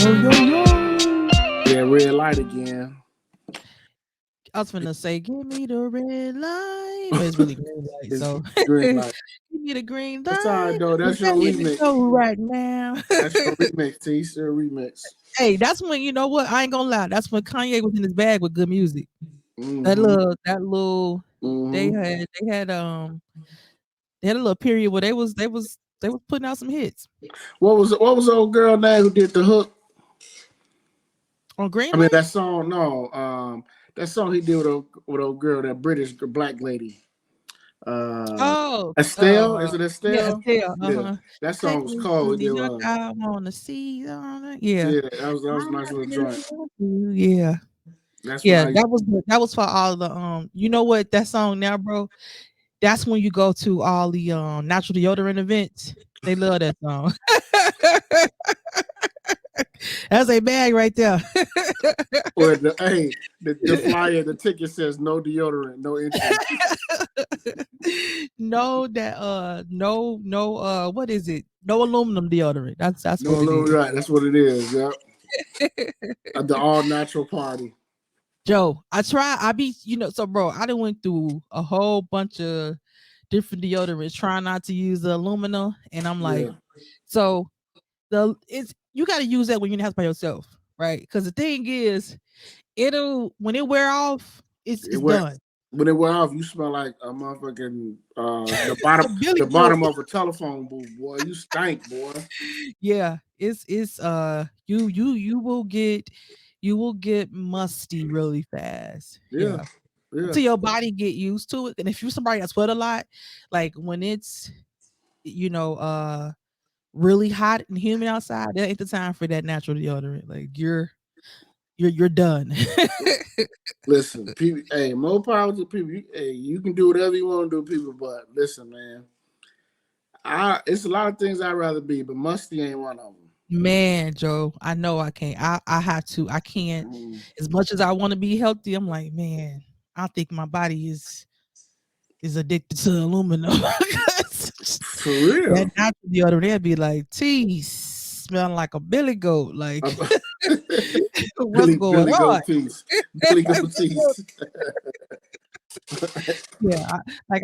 Yo. Yeah, red light again. I was finna say, give me the red light. But it's really green light, It's so green light. give me the green That's all right, light. though. That's your Ready to remix. go right now. That's your remix, T. It's your remix. Hey, that's when, you know what? I ain't gonna lie. That's when Kanye was in his bag with good music. That Mm-hmm. little they Mm-hmm. had a little period where they was putting out some hits What was the old girl name who did the hook? on Green I mean Light. that song. No, that song he did with old girl, that British black lady. Uh, Oh, Estelle. Is it yeah, Estelle? Estelle. Yeah, that Take song was me to cold. New York. I wanna see all that. Yeah. Yeah, that was a nice little joint. Yeah. That's what Yeah, I. that was for all the you know what, that song now, bro? That's when you go to all the natural deodorant events. They love that song. That's a bag right there. Or the flyer, the ticket says no deodorant, no entry. No, what is it? No aluminum deodorant. That's No, what it no, is. right. That's what it is. Yep. The all natural party. Joe, so bro, I done went through a whole bunch of different deodorants trying not to use the aluminum. And I'm like, Yeah. so it's you gotta use that when you're in the house by yourself, right? Because the thing is, it'll when it wear off, it's Where done. when it wear off, you smell like a motherfucking Billy the Goat. bottom of a telephone booth, boy. You stank, boy. Yeah, it's you will get musty really fast. Yeah. Yeah. Yeah. Until your body get used to it. And if you're somebody that sweat a lot, like when it's you know really hot and humid outside, that ain't the time for that natural deodorant. Like you're done. Listen, people. Hey, more power to people. You can do whatever you want to do, people. But listen, man. It's a lot of things I'd rather be, but musty ain't one of them. Man, Joe, I know I can't. I have to. I can't. Mm. As much as I want to be healthy, I'm like, man, I think my body is addicted to aluminum. For That real. natural deodorant, they'd be like, teeth smelling like a billy goat. Like, what's going Billy on? goat teeth. Billy goat teeth. Yeah,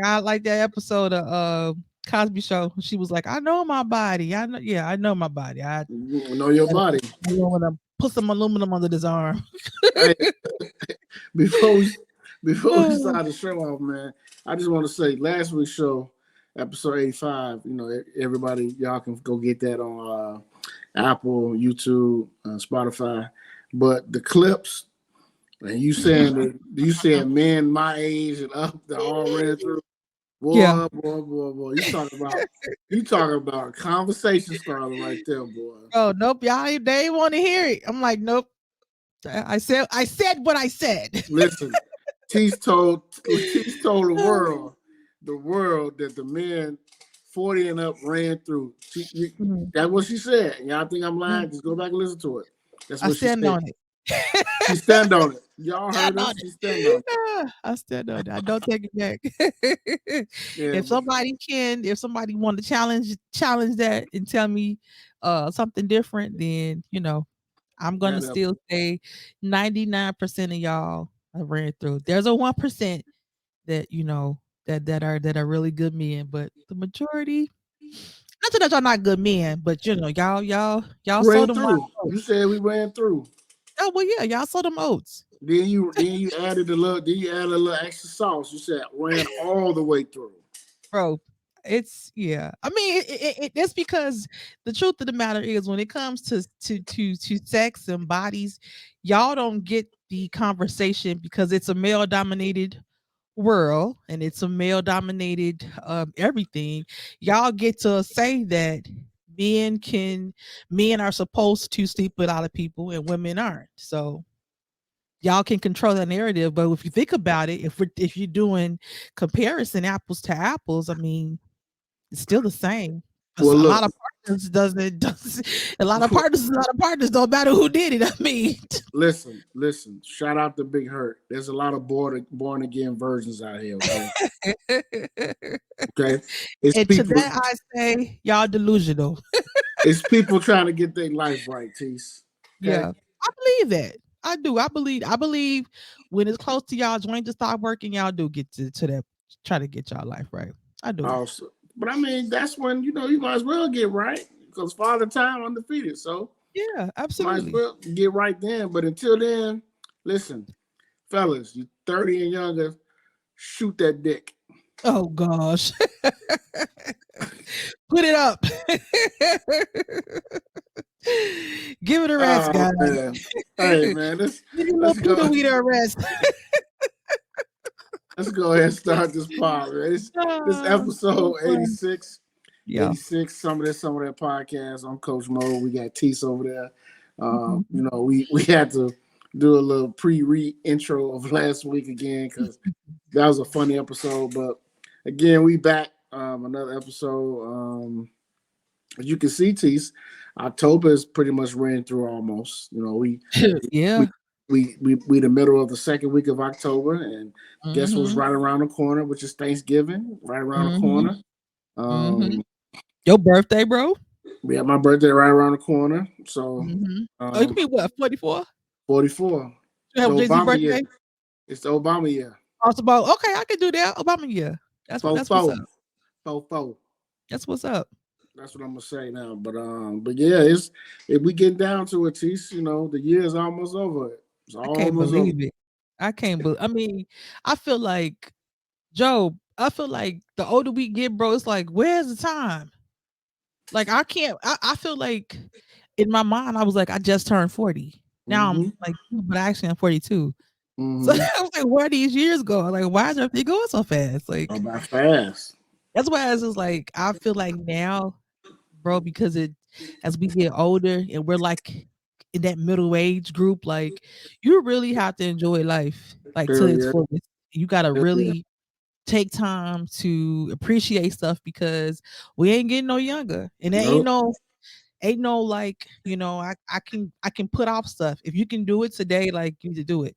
I like that episode of Cosby Show. She was like, "I know my body. I know, yeah, I know my body. I Know your body. want to put some aluminum under this arm." Hey, before we before we start the show off, man, I just want to say last week's show, episode 85. Everybody, y'all can go get that on Apple, YouTube, Spotify. But the clips, and you saying men my age and up, they all ran through. Yeah. Boy. You talking about a conversation starter right there, boy. Oh nope, y'all they want to hear it. I'm like, nope. I said what I said. Listen, Tease told the world that the men 40 and up ran through. That's what she said. Y'all think I'm lying? Just go back and listen to it. That's I what she stand said. on it. She stand on it. Y'all heard Stand her? on She stand on it. it. I stand on it. I don't take it back. Yeah, if somebody want to challenge that and tell me something different, then I'm gonna that up. still say 99% of y'all I ran through. There's a 1% that that are really good men, but the majority, not that y'all not good men, but y'all sold Ran them wild through. You oats. said we ran through. Oh well, yeah, y'all sold them oats. Then you added a little extra sauce. You said ran all the way through. Bro, it's yeah. I mean, it's because the truth of the matter is when it comes to sex and bodies, y'all don't get the conversation because it's a male dominated world and it's a male dominated everything. Y'all get to say that men are supposed to sleep with other people and women aren't. So y'all can control that narrative, but if you think about it, if you're doing comparison apples to apples, I mean, it's still the same. Well, A look. lot of partners does a lot of partners don't matter who did it. I mean, Listen. Shout out to Big Hurt. There's a lot of born again versions out here. Okay, okay. It's and to people. that I say, y'all delusional. It's people trying to get their life right, Tease. Okay. Yeah. I believe that. I do. I believe when it's close to y'all joint to start working, y'all do get to that try to get y'all life right. I do. Also, but I mean, that's when you might as well get right because Father Time undefeated. So Yeah, might as absolutely. well get right then. But until then, listen, fellas, you 30 and younger, shoot that dick. Oh gosh. Put it up. Give it a rest, Oh guys. man, hey man, Give your little let's poodle go. weed a rest. Let's go ahead and start this pod, man. This So episode fun. 86. Yeah. 86, some of that podcast. I'm Coach Mo. We got Tease over there. Mhm. We had to do a little pre-intro of last week again because that was a funny episode. But again, we back another episode. As you can see, Tease, October is pretty much ran through almost. We Yeah. we the middle of the second week of October, and guess what's Mhm. right around the corner, which is Thanksgiving, right around the Mhm. corner. Mhm. Um, Your birthday, bro? we have my birthday right around the corner, so Mhm. Oh, you can be what, 44? 44. You The have Jay-Z Obama year. birthday? It's the Obama year. Possible. Okay, I can do that. Obama, yeah. That's what's up. 44. 44. That's what's up. That's what I'm gonna say now. But yeah, it's if we get down to it, Tease, the year is almost over. It's I can't almost over. believe it. I can't believe. I mean, I feel like Joe. I feel like the older we get, bro, it's like, where's the time? Like I can't. I feel like in my mind, I was like, I just turned 40. Now I'm Mm-hmm. like, but actually I'm 42. So Mm-hmm. I was like, where these years go? Like, why is everything going so fast? Go Like by fast. that's why I was just like, I feel like now, bro, because as we get older and we're like in that middle age group, like you really have to enjoy life like to Hell its yeah. fullest. You gotta Hell yeah. really take time to appreciate stuff because we ain't getting no younger. And there Nope. ain't no like, I can put off stuff. If you can do it today, like you need to do it.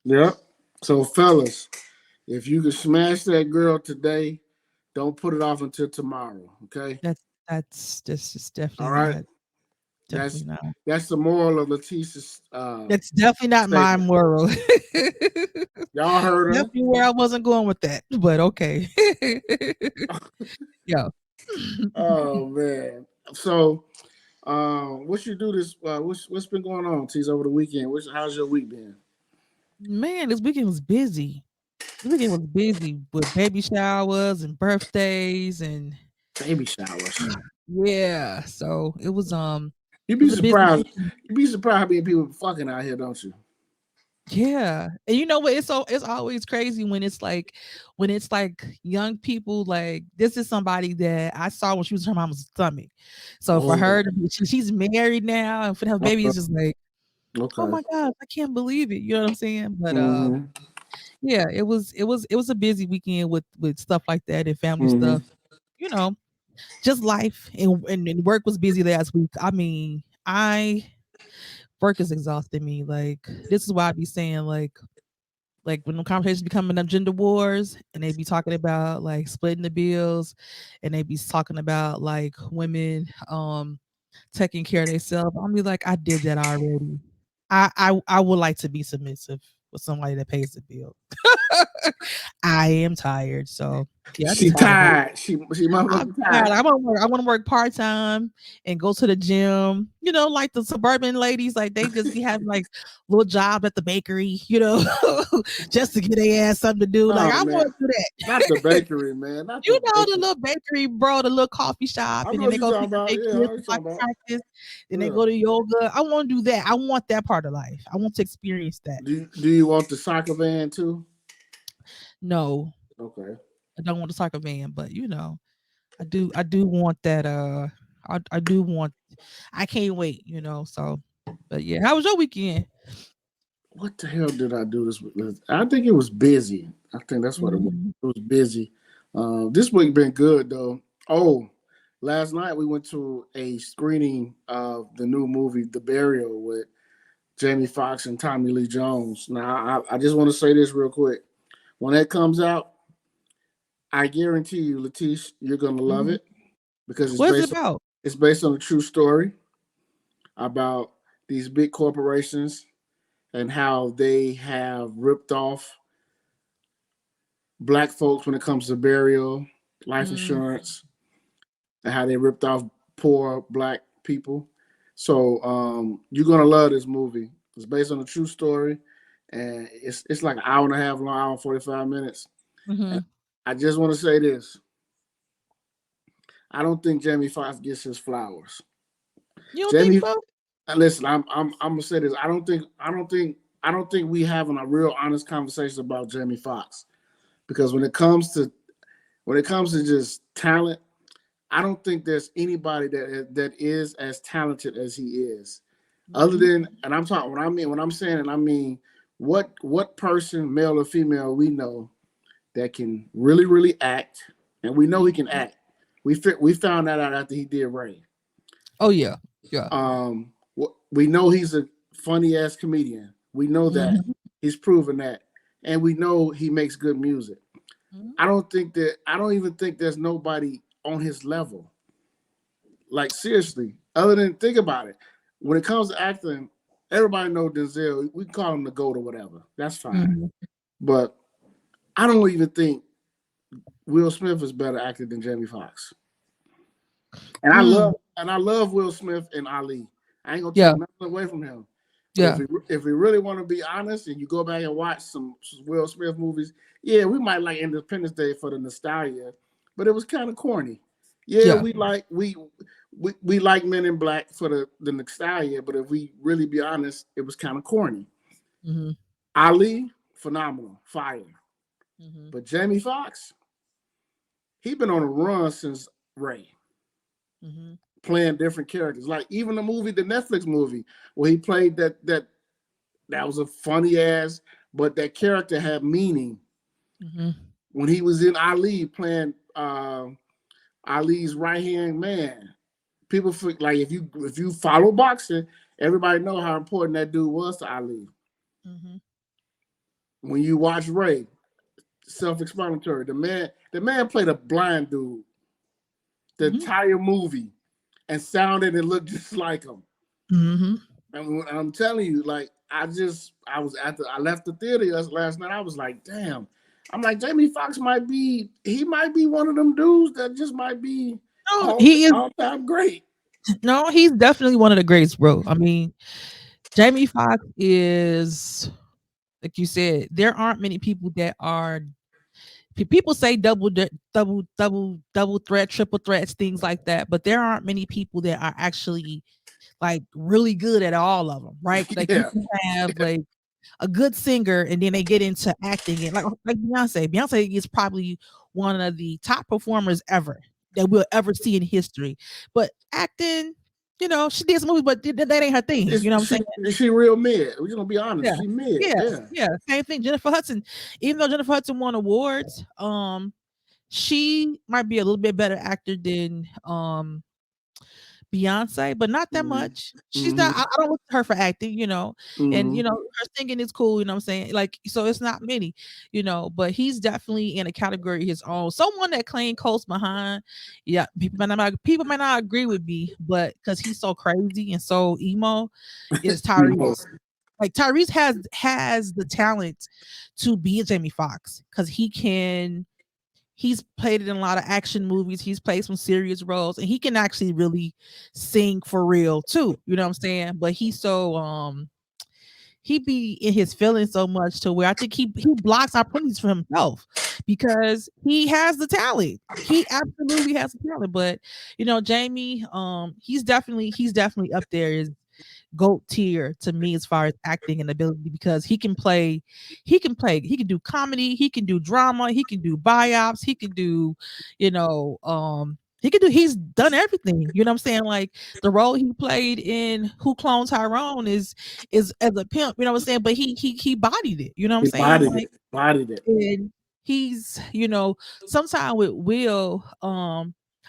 Yep. So fellas, if you can smash that girl today, don't put it off until tomorrow. Okay. That's just All definitely right. not definitely That's not. that's the moral of Letitia's That's definitely not my statement. moral. Y'all heard her. Definitely where I wasn't going with that, but okay. Yo. Oh man. So what you do this what's been going on, Tease, over the weekend? How's your week been? Man, this weekend was busy. This weekend was busy with baby showers and birthdays and Baby showers. yeah. So You'd it be was a busy surprised. weekend. You'd be surprised how many people fucking out here, don't you? Yeah. And you know what? It's always crazy when it's like young people, like this is somebody that I saw when she was in her mama's stomach. So for Oh, her to be she's married now and for her baby okay. is just like, oh Okay. my God, I can't believe it. You know what I'm saying? But Mm-hmm. yeah, it was a busy weekend with stuff like that and family Mm-hmm. stuff. You know, just life and work was busy last week. I mean, I work is exhausting me. Like this is why I be saying like when the conversations becoming them gender wars and they be talking about like splitting the bills and they be talking about like women taking care of themselves. I'm be like, I did that already. I would like to be submissive with somebody that pays the bill. I am tired, so yeah, I She just need a break. tired. She I'm motherfucking tired. tired. I wanna work part-time and go to the gym, like the suburban ladies, like, they just be having, like, little job at the bakery, just to get their ass something to do, like, No I wanna man, do that. not the bakery, man. Not the The bakery. little bakery, bro, the little coffee shop, I and know then what they you go talking pick up about. their Yeah, I know kids what from you talking soccer about. practice, then they Yeah. go to yoga. I wanna do that. I want that part of life. I want to experience that. Do you want the soccer van too? No, Okay. I don't want the soccer van, but, I do want that, I do want I can't wait, so but yeah. How was your weekend? What the hell did I do this week? I think it was busy. I think that's what it was. Mhm. It was busy. This week been good though. Oh, last night we went to a screening of the new movie The Burial with Jamie Foxx and Tommy Lee Jones. Now I just want to say this real quick. When that comes out, I guarantee you, Latish, you're gonna love Mhm. it because What is it about? it's based on a true story about these big corporations and how they have ripped off black folks when it comes to burial, life Mm, insurance, and how they ripped off poor black people. So you're gonna love this movie. It's based on a true story, and it's like an hour and a half long, hour and 45 minutes. And mhm. I just want to say this: I don't think Jamie Foxx gets his flowers. You don't think Jamie, so? listen, I'm gonna say this: I don't think we having a real honest conversation about Jamie Foxx because when it comes to just talent, I don't think there's anybody that is as talented as he is. Other Mhm, than, and I'm talking when I'm saying it, I mean what person, male or female, we know that can really act, and we know he can mhm. act. We found that out after he did Ray. Oh yeah, yeah. We know he's a funny ass comedian. We know that Mhm, he's proven that, and we know he makes good music. mhm, I don't even think there's nobody on his level. Like seriously, other than think about it. When it comes to acting, everybody knows Denzel. We can call him the GOAT or whatever. That's fine. mhm, But I don't even think Will Smith is better actor than Jamie Foxx. mm. And I love Will Smith and Ali. I ain't gonna take Yeah, nothing away from him. But yeah. if we really want to be honest, and you go back and watch some Will Smith movies, yeah, we might like Independence Day for the nostalgia, but it was kind of corny. Yeah, Yeah. we like Men in Black for the nostalgia, but if we really be honest, it was kind of corny. Mhm, Ali, phenomenal, fire. mhm, But Jamie Foxx, he been on a run since Ray, mhm, playing different characters. Like even the Netflix movie, where he played that was a funny ass, but that character had meaning. mhm, When he was in Ali playing Ali's right hand man, people like if you follow boxing, everybody know how important that dude was to Ali. mhm, When you watch Ray, self-explanatory. The man played a blind dude the mhm, entire movie and sounded and looked just like him. mhm. And I'm telling you, like I was at the I left the theater last night. I was like, damn. I'm like Jamie Foxx might be one of them dudes that just might be No, he is. all time great. No, he's definitely one of the greats, bro. I mean, Jamie Foxx is, like you said, there aren't many people that are. People say double threat, triple threats, things like that, but there aren't many people that are actually like really good at all of them, right? Like you Yeah, can have like a good singer and then they get into acting and like Beyonce. Beyonce is probably one of the top performers ever that we'll ever see in history. But acting, she did some movies, but that ain't her thing. is You know what I'm saying? she real mid? We're gonna be honest. Yeah. She mid. Yeah. Yeah, Yeah. Same thing. Jennifer Hudson, even though Jennifer Hudson won awards, she might be a little bit better actor than Beyonce, but not that mm-hmm. much. She's not. Mm-hmm. I don't look to her for acting, and Mm-hmm. her singing is cool. You know what I'm saying? Like, so it's not many, but he's definitely in a category of his own. Someone that claim close behind. Yeah, people might not agree with me, but because he's so crazy and so emo, is You know, Tyrese. Like Tyrese has the talent to be a Jamie Foxx because he's played in a lot of action movies. He's played some serious roles, and he can actually really sing for real too. You know what I'm saying? But he's so he be in his feelings so much to where I think he blocks opportunities for himself because he has the talent. He absolutely has the talent. But Jamie, he's definitely up there. Is GOAT tier to me as far as acting and ability because he can do comedy, he can do drama, he can do biops, he's done everything. You know what I'm saying? Like the role he played in Who Cloned Tyrone is as a pimp, you know what I'm saying? But he bodied it, you know what I'm he saying? bodied Like it. Bodied it. and he's, sometime with Will,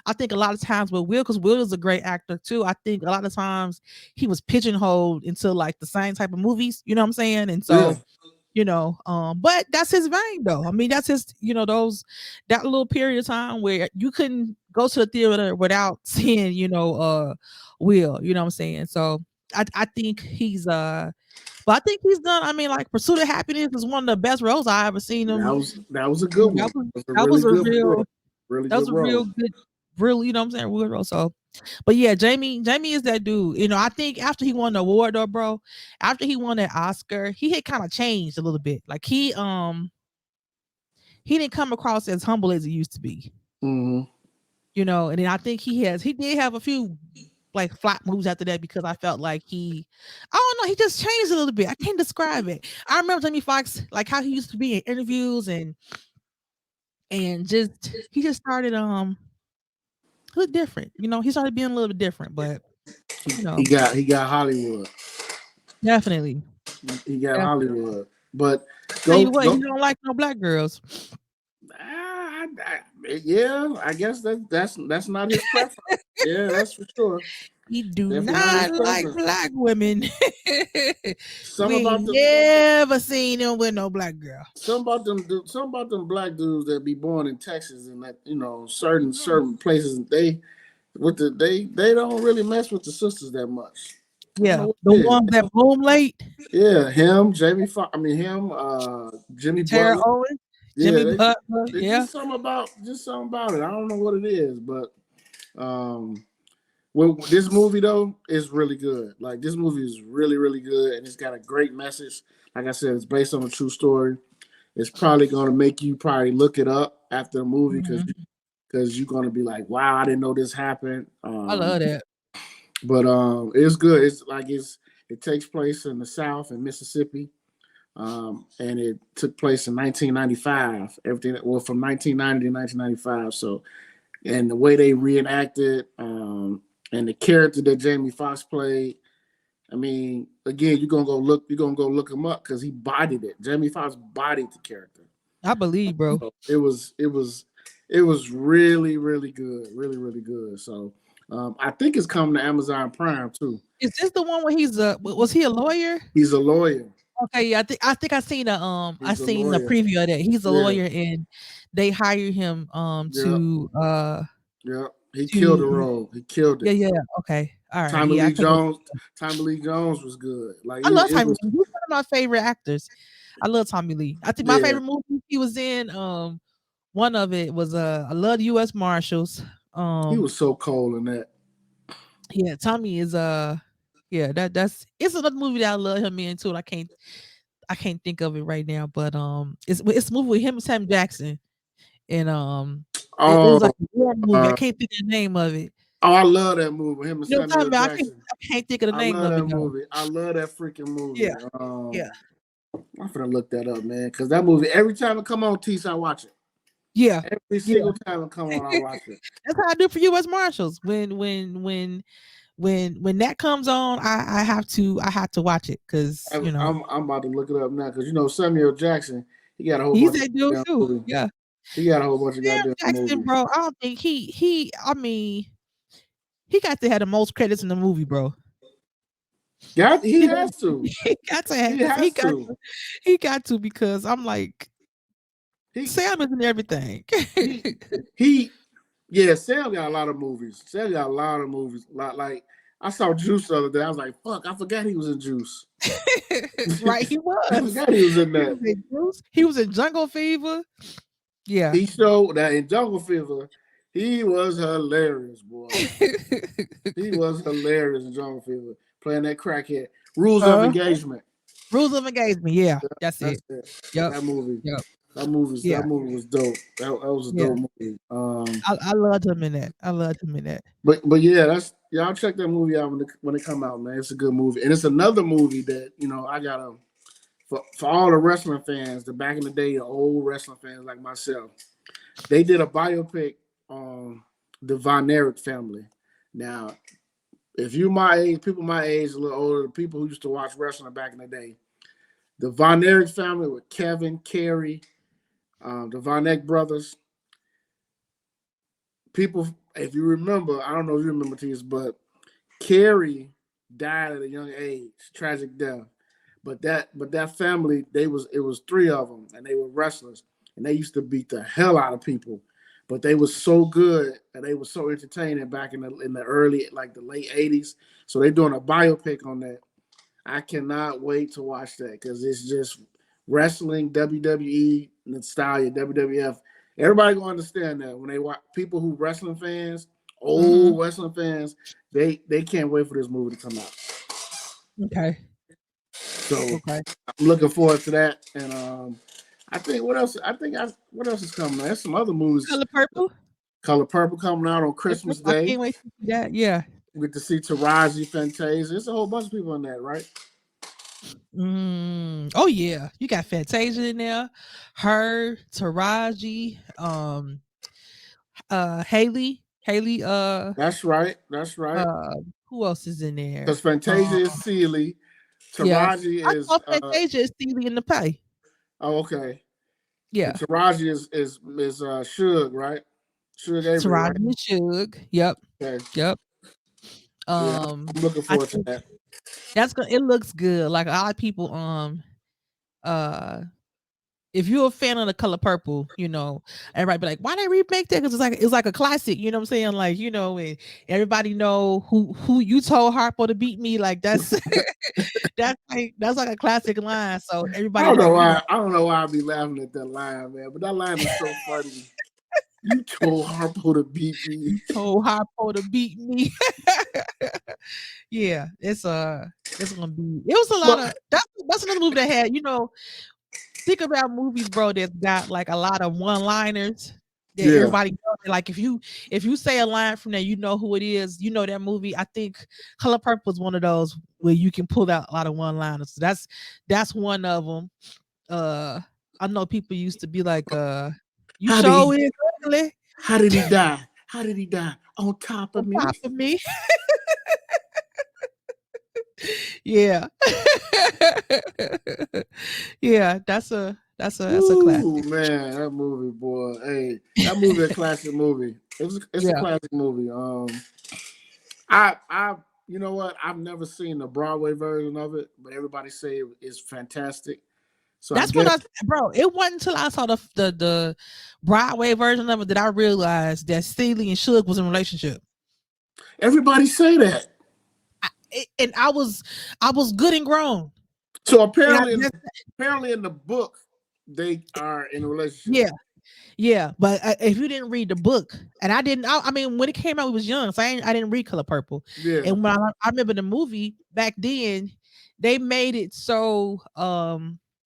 I think a lot of times with Will, because Will is a great actor too. I think a lot of times he was pigeonholed into like the same type of movies, you know what I'm saying? And Yeah. so, but that's his vein though. I mean, that's his, that little period of time where you couldn't go to the theater without seeing, Will, you know what I'm saying? So I think but I think he's done. I mean, like Pursuit of Happiness is one of the best roles I ever seen him. That was a good That one. was It was a that really was a good real role. Really that was good a real role. good, real, you know what I'm saying, real role. So, but yeah, Jamie is that dude. You know, I think after he won the award though, bro, after he won that Oscar, he had kind of changed a little bit. Like he didn't come across as humble as he used to be. Mm-hmm. You know, and then I think he did have a few like flop moves after that because I felt like I don't know, he just changed a little bit. I can't describe it. I remember Jamie Foxx, like how he used to be in interviews and just he just started a little different. You know, he started being a little bit different, but you know, He got Hollywood. definitely. He got Definitely. Hollywood. But Tell go you what, go. he don't like no black girls. Yeah, I guess that's not his preference. Yeah, that's for sure. He do Definitely not his not like preference. black women. Some We about ain't the never seen him with no black girl. some about them black dudes that be born in Texas and that certain places they don't really mess with the sisters that much. I don't Yeah, know what the it is. ones that bloom late. Yeah, him, Jamie Foxx. I mean him, Jimmy Tara Butler. Owen, Yeah, Jimmy Butler. they Yeah, just something about it. I don't know what it is, but um, well, this movie though is really good. Like this movie is really really good, and it's got a great message. Like I said, it's based on a true story. It's probably going to make you probably look it up after the movie mhm. because you're going to be like, wow, I didn't know this happened. I love that. But it's good. It takes place in the South in Mississippi, and it took place in 1995. Everything well from 1990 to 1995. So and the way they reenacted, and the character that Jamie Foxx played. I mean, again, you're gonna go look him up because he bodied it. Jamie Foxx bodied the character. I believe, bro. So it was really really good, really really good. So I think it's coming to Amazon Prime too. Is this the one where was he a lawyer? He's a lawyer. Okay, yeah, I think I He's a seen the lawyer. preview of that. He's a Yeah, lawyer and they hired him yeah, yeah. He killed the to role. He killed yeah, it. yeah. Okay. All right. Tommy Yeah, I Lee can't wait. Jones. Tommy Lee Jones was good. Like I love it Tommy was. Lee. He's one of my favorite actors. I love Tommy Lee. I think my Yeah, favorite movie he was in, one of it was I love US Marshals. he Um, was so cold in that. yeah, Tommy is yeah, that's it's another movie that I love him in too. And I can't think of it right now, but it's a movie with him and Sam Jackson. And it was Oh, like a war movie. I uh, can't think of the name of it. I love that movie. Him and You know what I'm Samuel talking about? Jackson. I can't think of the I name love of that it though. movie. I love that freaking Yeah, movie. yeah, I'm gonna look that up, man, because that movie every time it come on, Tease, I watch it. yeah, Every yeah. single time it come on, I watch it. That's how I do for U.S. Marshals. When that comes on, I have to watch it because I'm about to look it up now because Samuel Jackson, he got a whole he's bunch of that dude goddamn too. movies. Yeah, He got a whole bunch of Sam goddamn Jackson, movies. bro. I don't think he. I mean, he got to have the most credits in the movie, bro. He He, got- has to. he got to have. He has to. He got to because I'm like He Sam is in everything. he he. Yeah, Sam got a lot of movies. Sam got a lot of movies. Like I saw Juice the other day. I was like, "Fuck!" I forgot he was in Juice. Right, he I was. forgot he was in He that. was in Juice. He was in Jungle Fever. Yeah. He showed that in Jungle Fever, he was hilarious, boy. He was hilarious in Jungle Fever, playing that crackhead. Rules of uh, Engagement. Rules of Engagement. Yeah, that's That's it. it. Yep. That movie. Yep. That Yeah. movie was dope. That was a Yeah. dope movie. I loved him in that. I loved him in that. But yeah, that's y'all check that movie out when it come out, man. It's a good movie, and it's another movie that I gotta for all the wrestling fans, the back in the day, the old wrestling fans like myself. They did a biopic on the Von Erich family. Now, if you my age, people my age, a little older, the people who used to watch wrestling back in the day, the Von Erich family with Kevin, Kerry, the Von Erich brothers, people, if you remember, I don't know if you remember this, but Kerry died at a young age, tragic death. But that family, it was three of them, and they were wrestlers, and they used to beat the hell out of people. but they were so good and they were so entertaining back in the early, like the late '80s. So they're doing a biopic on that. I cannot wait to watch that because it's just wrestling, WWE nostalgia, WWF. Everybody gonna understand that when they watch people who wrestling fans, Mm-hmm. old wrestling fans, they can't wait for this movie to come out. Okay. So Okay. I'm looking forward to that. And I think what else? What else is coming? There's some other movies. Color Purple. Color Purple coming out on Color Christmas Purple. I Day. can't wait to see that. Yeah. We get to see Taraji Fantasia. There's a whole bunch of people in that, right? Oh yeah, you got Fantasia in there, her, Taraji, Haley, That's right. That's right. uh, who else is in there? Because Fantasia is Sealy. Yeah, Taraji I is thought Fantasia is Steely in the pay. oh, okay. And Yeah, Taraji is Suge, right? Suge Avery, Taraji right? and Suge. Yep, Okay. yep. Yeah, I'm looking I forward to think that. that's gonna. It looks good. Like a lot of people, uh if you're a fan of the color purple, everybody be like, why they remake that? Because it's like a classic, you know what I'm saying? Like, and everybody know who you told Harpo to beat me. Like that's that's like a classic line. So I everybody don't know like, why. I don't know why I be laughing at that line, man. But that line is so funny. You told Harpo to beat me. you told Harpo to beat me. Yeah, it's gonna be it was a lot Well, of that's another movie that had, think about movies, bro, that's got like a lot of one-liners that yeah. everybody knows. Like if you say a line from there, you know who it is. You know that movie. I think Color Purple is one of those where you can pull out a lot of one-liners. So that's one of them. Uh, I know people used to be like, "You How did show he? is ugly How did he die? How did he die? On top of on me. top of me." Yeah, yeah. That's a Ooh classic. man, that movie, boy. Hey, that movie a classic movie. It's a Yeah. classic movie. I you know what? I've never seen the Broadway version of it, but everybody say it's fantastic. So I That's when guess bro. It wasn't until I saw the Broadway version of it that I realized that Steely and Suge was in a relationship. everybody say that. And I was good and grown. So And apparently in the book they are in a relationship. yeah, yeah. But if you didn't read the book, and I didn't, I mean, when it came out, we was young, so I didn't read Color Purple. Yeah, And when I remember the movie back then, they made it so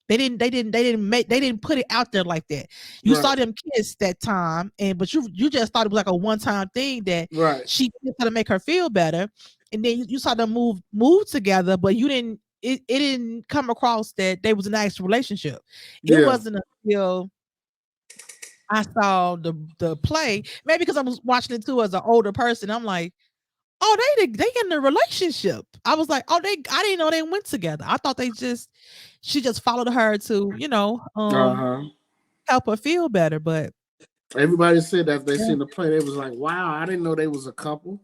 they didn't put it out there like that. You saw right, them kiss that time, but you just thought it was like a one time thing that right. she kissed her to make her feel better, and then you saw them move together, but you didn't. It didn't come across that they was an actual relationship. It Yeah, wasn't until I saw the play, maybe because I was watching it too as an older person. I'm like, oh, they in a relationship. I was like, oh, I didn't know they went together. I thought she just followed her to, uh-huh. help her feel better. But Everybody said that if they yeah, seen the play, they was like, "Wow, I didn't know they was a couple."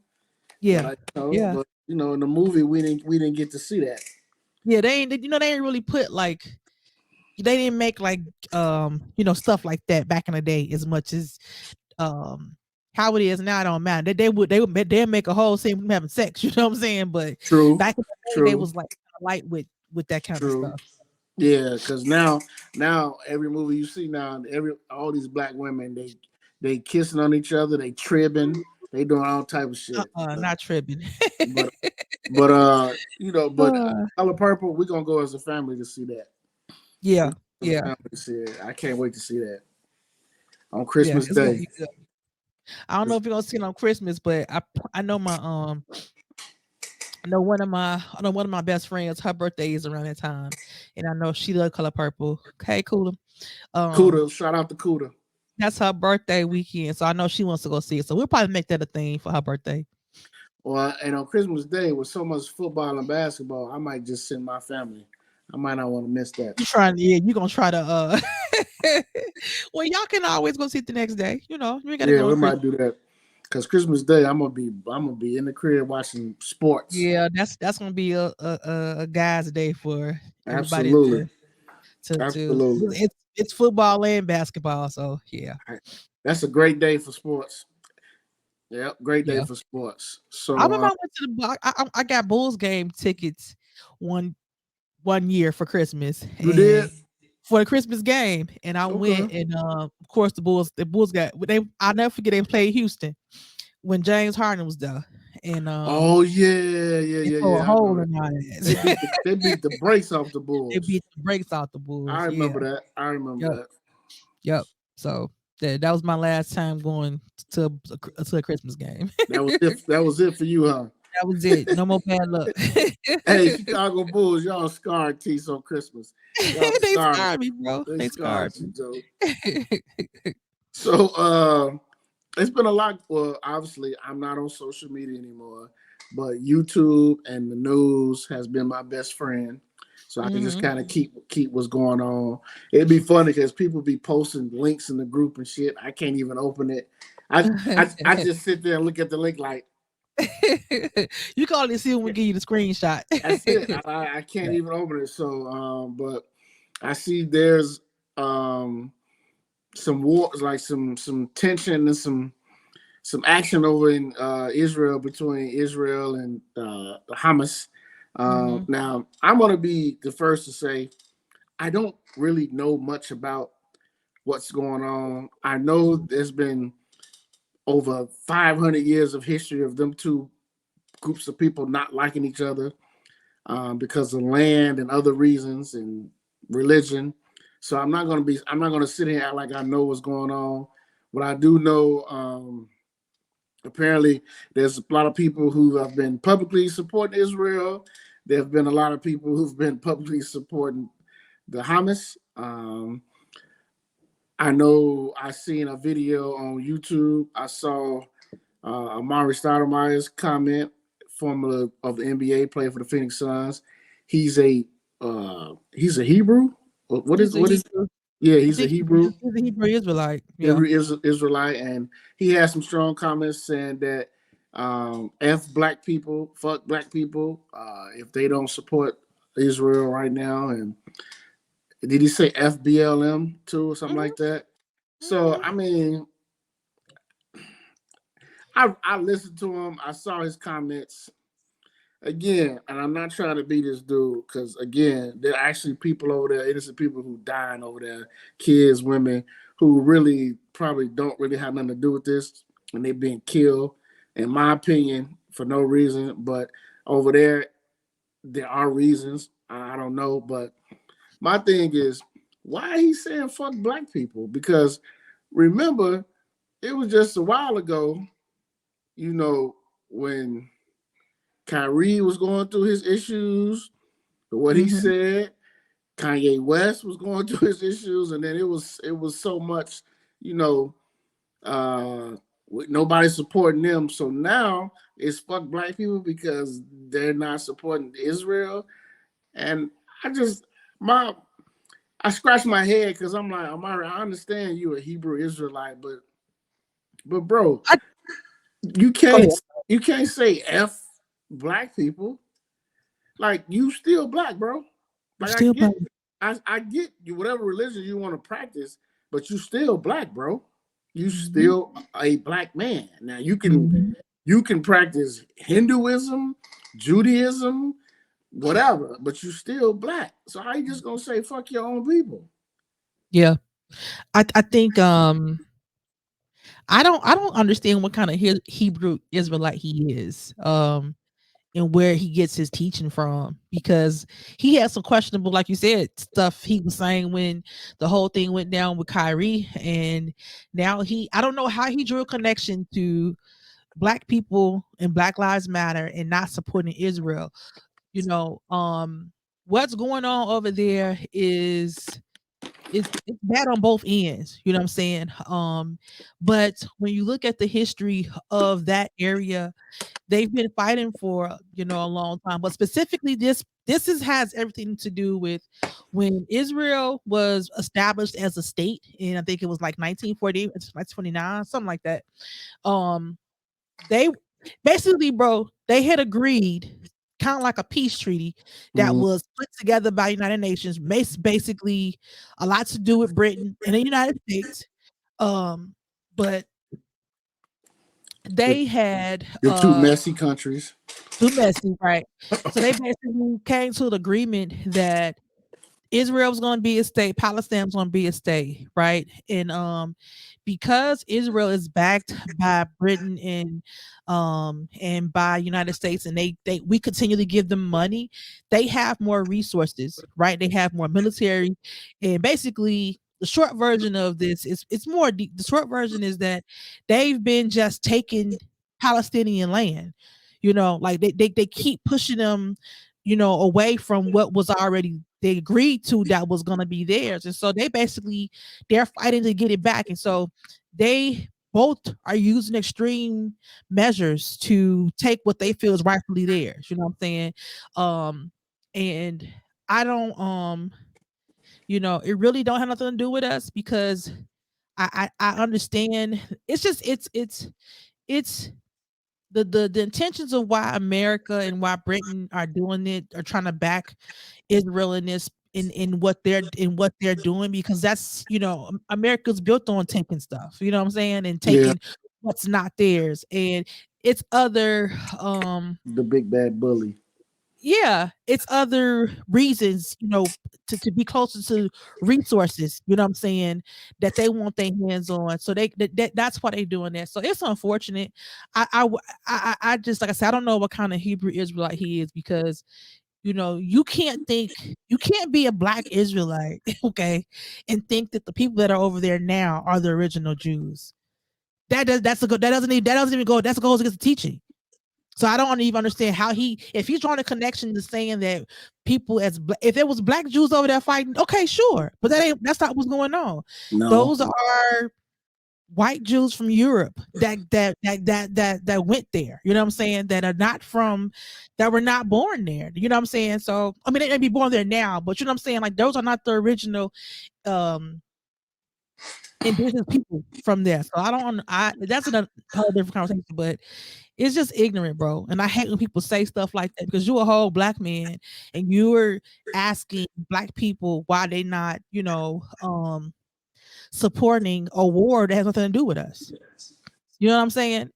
But yeah, yeah, in the movie we didn't get to see that. yeah. They ain't really put like they didn't make like stuff like that back in the day as much as how it is now. It don't matter. They'd make a whole scene from having sex. You know what I'm saying? But True, back in the day, they true, was like light with that kind of true. stuff. Yeah, because now every movie you see now, all these black women they kissing on each other, they tripping, they doing all type of shit. Not tripping. But but Uh, Color Purple, we're gonna go as a family to see that. We yeah, go as a yeah, family to see it. I can't wait to see that on yeah. Christmas It's gonna Day. be good. I don't know if you're gonna see it on Christmas, but I know I know one of my best friends. Her birthday is around that time, and I know she loves Color Purple. Okay, cool. Um, Cuda, shout out to Cuda. that's her birthday weekend, so I know she wants to go see it. So we'll probably make that a thing for her birthday. Well, and on Christmas Day with so much football and basketball, I might just send my family. I might not want to miss that. You gonna try to well, y'all can always go see it the next day. You ain't gotta Yeah, go on we Christmas. might do that. Cause Christmas Day, I'm gonna be in the crib watching sports. Yeah, that's gonna be a guy's day for everybody Absolutely, to absolutely. it's football and basketball. So yeah. That's a great day for sports. Yep, great day Yeah. for sports. I So remember I went to the I got Bulls game tickets one one year for Christmas you did? and for the Christmas game, and I Okay. went and of course the Bulls got they I'll never forget they played Houston when James Harden was there, and Oh yeah, yeah, they yeah, tore a yeah. I hole remember. in my They ass. beat the brakes off the They Bulls. beat the brakes out the I Bulls. Yeah. remember that. I remember Yep. that. Yep. So that was my last time going to a Christmas game. That was it. That was it for you, huh? That was it. No more bad luck. Hey, Chicago Bulls, y'all scarred Tease on Christmas. Y'all They scarred it. scarred me, bro. They They scarred scarred you, me. Joe. So it's been a lot. Well, obviously, I'm not on social media anymore, but YouTube and the news has been my best friend. So I can just Mhm. kind of keep what's going on. It'd be funny because people be posting links in the group and shit. I can't even open it. I just sit there and look at the link like You can only see when we give you the screenshot. that's it. I can't even open it. So but I see there's um some wars, like some tension and some action over in Israel between Israel and the Hamas. Mhm. Now, I'm going to be the first to say I don't really know much about what's going on. I know Mhm. there's been over 500 years of history of them two groups of people not liking each other because of land and other reasons and religion. So I'm not going to sit here and act like I know what's going on. What I do know, apparently, there's a lot of people who have been publicly supporting Israel. There have been a lot of people who've been publicly supporting the Hamas. I know I seen a video on YouTube. I saw Amar'e Stoudemire's comment, former of the NBA, player for the Phoenix Suns. He's a Hebrew. He's a What is? Hebrew. Yeah, I he's a think Hebrew. he's a Hebrew Israelite. Yeah. Hebrew Israelite, and he had some strong comments saying that f black people, fuck black people, if they don't support Israel right now, and did he say FBLM too or something Mhm. like that? So Mhm. I mean, I listened to him. I saw his comments again, and I'm not trying to be this dude because again, there are actually people over there, innocent people who dying over there, kids, women who really probably don't really have nothing to do with this, and they're being killed, in my opinion, for no reason. But over there are reasons. I don't know, but my thing is, why he saying fuck black people? Because remember, it was just a while ago, you know, when Kyrie was going through his issues, what he Mhm. said. Kanye West was going through his issues, and then it was so much, you know, with nobody supporting them. So now it's fuck black people because they're not supporting Israel. And I just my I scratch my head because I'm like, Amari, I understand you a Hebrew Israelite, but bro, I you Go ahead. can't you can't say F black people. Like you still black, bro. You Like still black. I get you whatever religion you want to practice, but you still black, bro. You Mhm. still a black man. Now Mhm. you can practice Hinduism, Judaism, whatever, but you still black. So how you just gonna say fuck your own people? Yeah. I think I don't understand what kind of Hebrew Israelite he is. And where he gets his teaching from because he had some questionable, like you said, stuff he was saying when the whole thing went down with Kyrie, and now I don't know how he drew a connection to black people and Black Lives Matter and not supporting Israel. You know, what's going on over there is it's bad on both ends. You know what I'm saying? But when you look at the history of that area, they've been fighting for, a long time, but specifically has everything to do with when Israel was established as a state, and I think it was like 1940, it's like 29, something like that. Um, they basically, bro, they had agreed kind of like a peace treaty that Mm, was put together by United Nations, basically a lot to do with Britain and the United States. Um, but they had The two messy countries. too messy, right? So they basically came to an agreement that Israel was going to be a state, Palestine was going to be a state, right? And because Israel is backed by Britain and by United States, and they we continue to give them money, they have more resources, right? They have more military, and basically the short version of this is it's more deep. The short version is that they've been just taking Palestinian land, like they keep pushing them, away from what was already they agreed to that was going to be theirs. And so they're fighting to get it back. And so they both are using extreme measures to take what they feel is rightfully theirs. You know what I'm saying? And I don't it really don't have nothing to do with us because I understand. It's just it's the intentions of why America and why Britain are doing it, are trying to back Israel in this in what they're doing, because that's America's built on taking stuff, you know what I'm saying, and Yeah, taking what's not theirs, and it's other the big bad bully. yeah, it's other reasons, to be closer to resources, you know what I'm saying, that they want their hands on. So that's why they doing that. So it's unfortunate. I just, like I said, I don't know what kind of Hebrew Israelite he is, because you can't be a black Israelite, okay, and think that the people that are over there now are the original Jews. That doesn't even go. That goes against the teaching. So I don't even understand how if he's drawing a connection to saying that people if it was black Jews over there fighting, okay, sure, but that's not what's going on. No, Those are white Jews from Europe that went there. You know what I'm saying? That were not born there. You know what I'm saying? So I mean, they may be born there now, but you know what I'm saying? Like, those are not the original um indigenous people from there. So I don't. I that's a whole different conversation, but it's just ignorant, bro. And I hate when people say stuff like that, because you're a whole black man and you're asking black people why they not, supporting a war that has nothing to do with us. You know what I'm saying?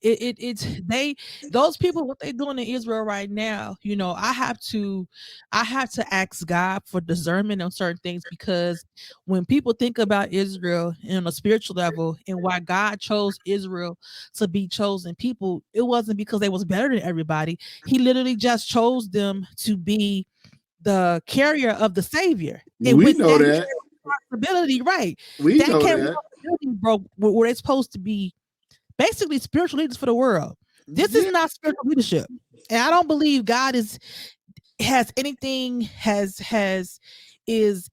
Those people, what they're doing in Israel right now, I have to ask God for discernment on certain things, because when people think about Israel on a spiritual level and why God chose Israel to be chosen people, it wasn't because they was better than everybody. He literally just chose them to be the carrier of the Savior. And we with know that that. responsibility, right? We That know came that. responsibility, bro, where they're supposed to be basically spiritual leaders for the world. This is Yeah. not spiritual leadership. And I don't believe God has anything has is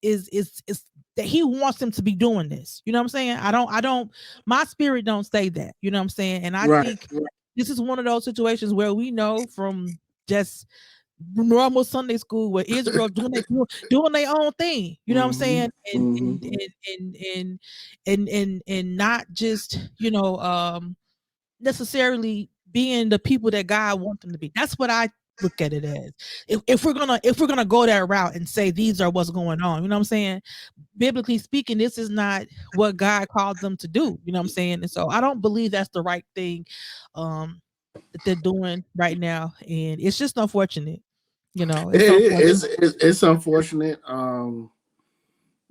that he wants them to be doing this. You know what I'm saying? I don't my spirit don't say that. You know what I'm saying? And I Right. think this is one of those situations where we know from just normal Sunday school where Israel doing their own thing. You know what I'm Mm-hmm. saying? And and Mm-hmm. and and and not just necessarily being the people that God wants them to be. That's what I look at it as. If we're gonna go that route and say these are what's going on, you know what I'm saying? Biblically speaking, this is not what God called them to do. You know what I'm saying? And so I don't believe that's the right thing that they're doing right now. And it's just unfortunate. It's unfortunate. It's unfortunate. I'm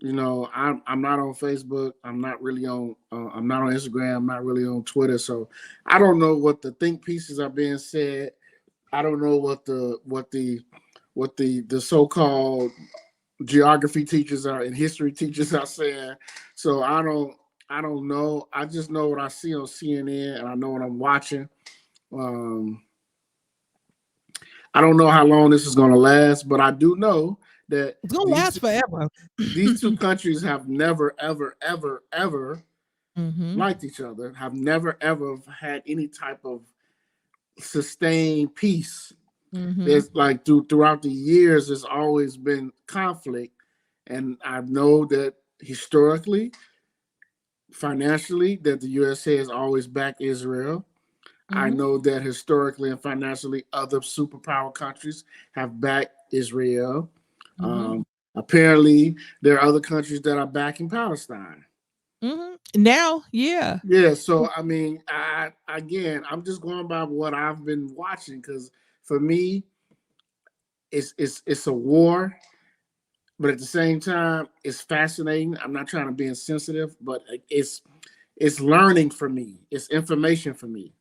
not on Facebook. I'm not really on. I'm not on Instagram. I'm not really on Twitter. So I don't know what the think pieces are being said. I don't know what the so-called geography teachers are and history teachers are saying. So I don't know. I just know what I see on CNN and I know what I'm watching. Um, I don't know how long this is going to last, but I do know that It's gonna last forever. these two countries have never, ever, ever, ever Mm-hmm. liked each other, have never, ever had any type of sustained peace. Mm-hmm. There's like throughout the years, there's always been conflict. And I know that historically, financially, that the USA has always backed Israel. I Mm-hmm. know that historically and financially, other superpower countries have backed Israel. Mm-hmm. Apparently, there are other countries that are backing Palestine. Now, yeah. Yeah, so I mean, I'm just going by what I've been watching because for me, it's a war, but at the same time, it's fascinating. I'm not trying to be insensitive, but it's learning for me. It's information for me.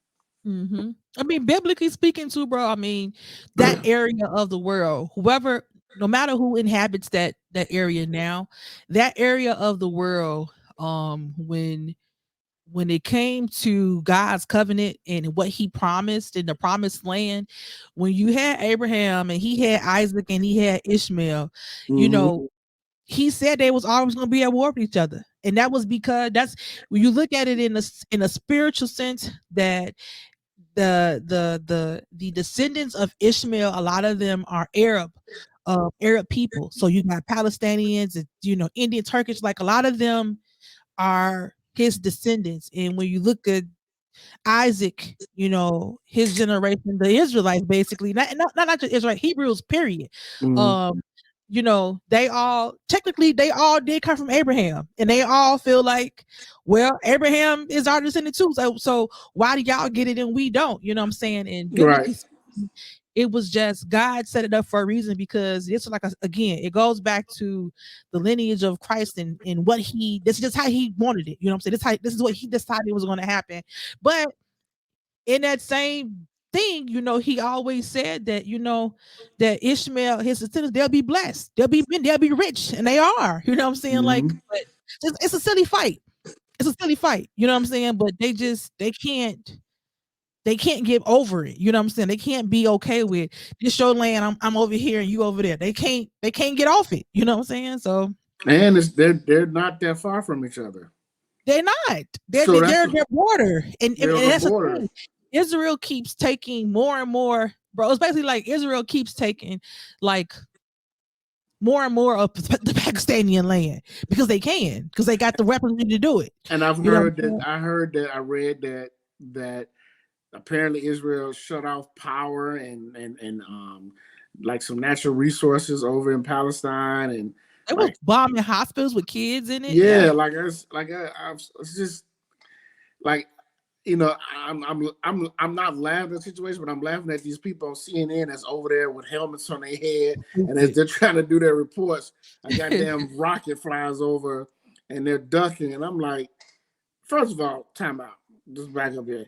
I mean, biblically speaking, too, bro. I mean, that area of the world, whoever, no matter who inhabits that area now, that area of the world, when it came to God's covenant and what He promised in the promised land, when you had Abraham and he had Isaac and he had Ishmael, you Mm-hmm. know, He said they was always going to be at war with each other, and that was because that's when you look at it in a spiritual sense that the descendants of Ishmael, a lot of them are Arab people. So you got Palestinians and Indian, Turkish, like a lot of them are his descendants. And when you look at Isaac, his generation, the Israelites, basically, not just Israel, Hebrews, period. Mm-hmm. Um, they all technically they all did come from Abraham, and they all feel like, well, Abraham is our descendant too. So why do y'all get it and we don't? You know what I'm saying? And Right. biblically speaking, it was just God set it up for a reason, because it's like again, it goes back to the lineage of Christ and what this is just how He wanted it. You know what I'm saying? This is what He decided was going to happen. But in that same thing, He always said that, that Ishmael, his descendants, they'll be blessed, they'll be rich, and they are. You know what I'm saying? Like, Mm-hmm. but it's a silly fight. It's a silly fight. You know what I'm saying? But they can't get over it. You know what I'm saying? They can't be okay with this your land. I'm over here and you over there. They can't get off it. You know what I'm saying? So And they're not that far from each other. they're not. They're So they're their border, and they're on the that's the border. thing. Israel keeps taking more and more, bro. It's basically like Israel keeps taking like more and more of the Pakistani land because they got the weaponry to do it. And I've You know what heard that I'm I read that apparently Israel shut off power and like some natural resources over in Palestine and They was like bombing hospitals with kids in it. Yeah. yeah, like it's just like I'm not laughing at the situation, but I'm laughing at these people on CNN that's over there with helmets on their head, and as Stupid. they're trying to do their reports, a goddamn rocket flies over, and they're ducking, and I'm like, first of all, time out, just back up here.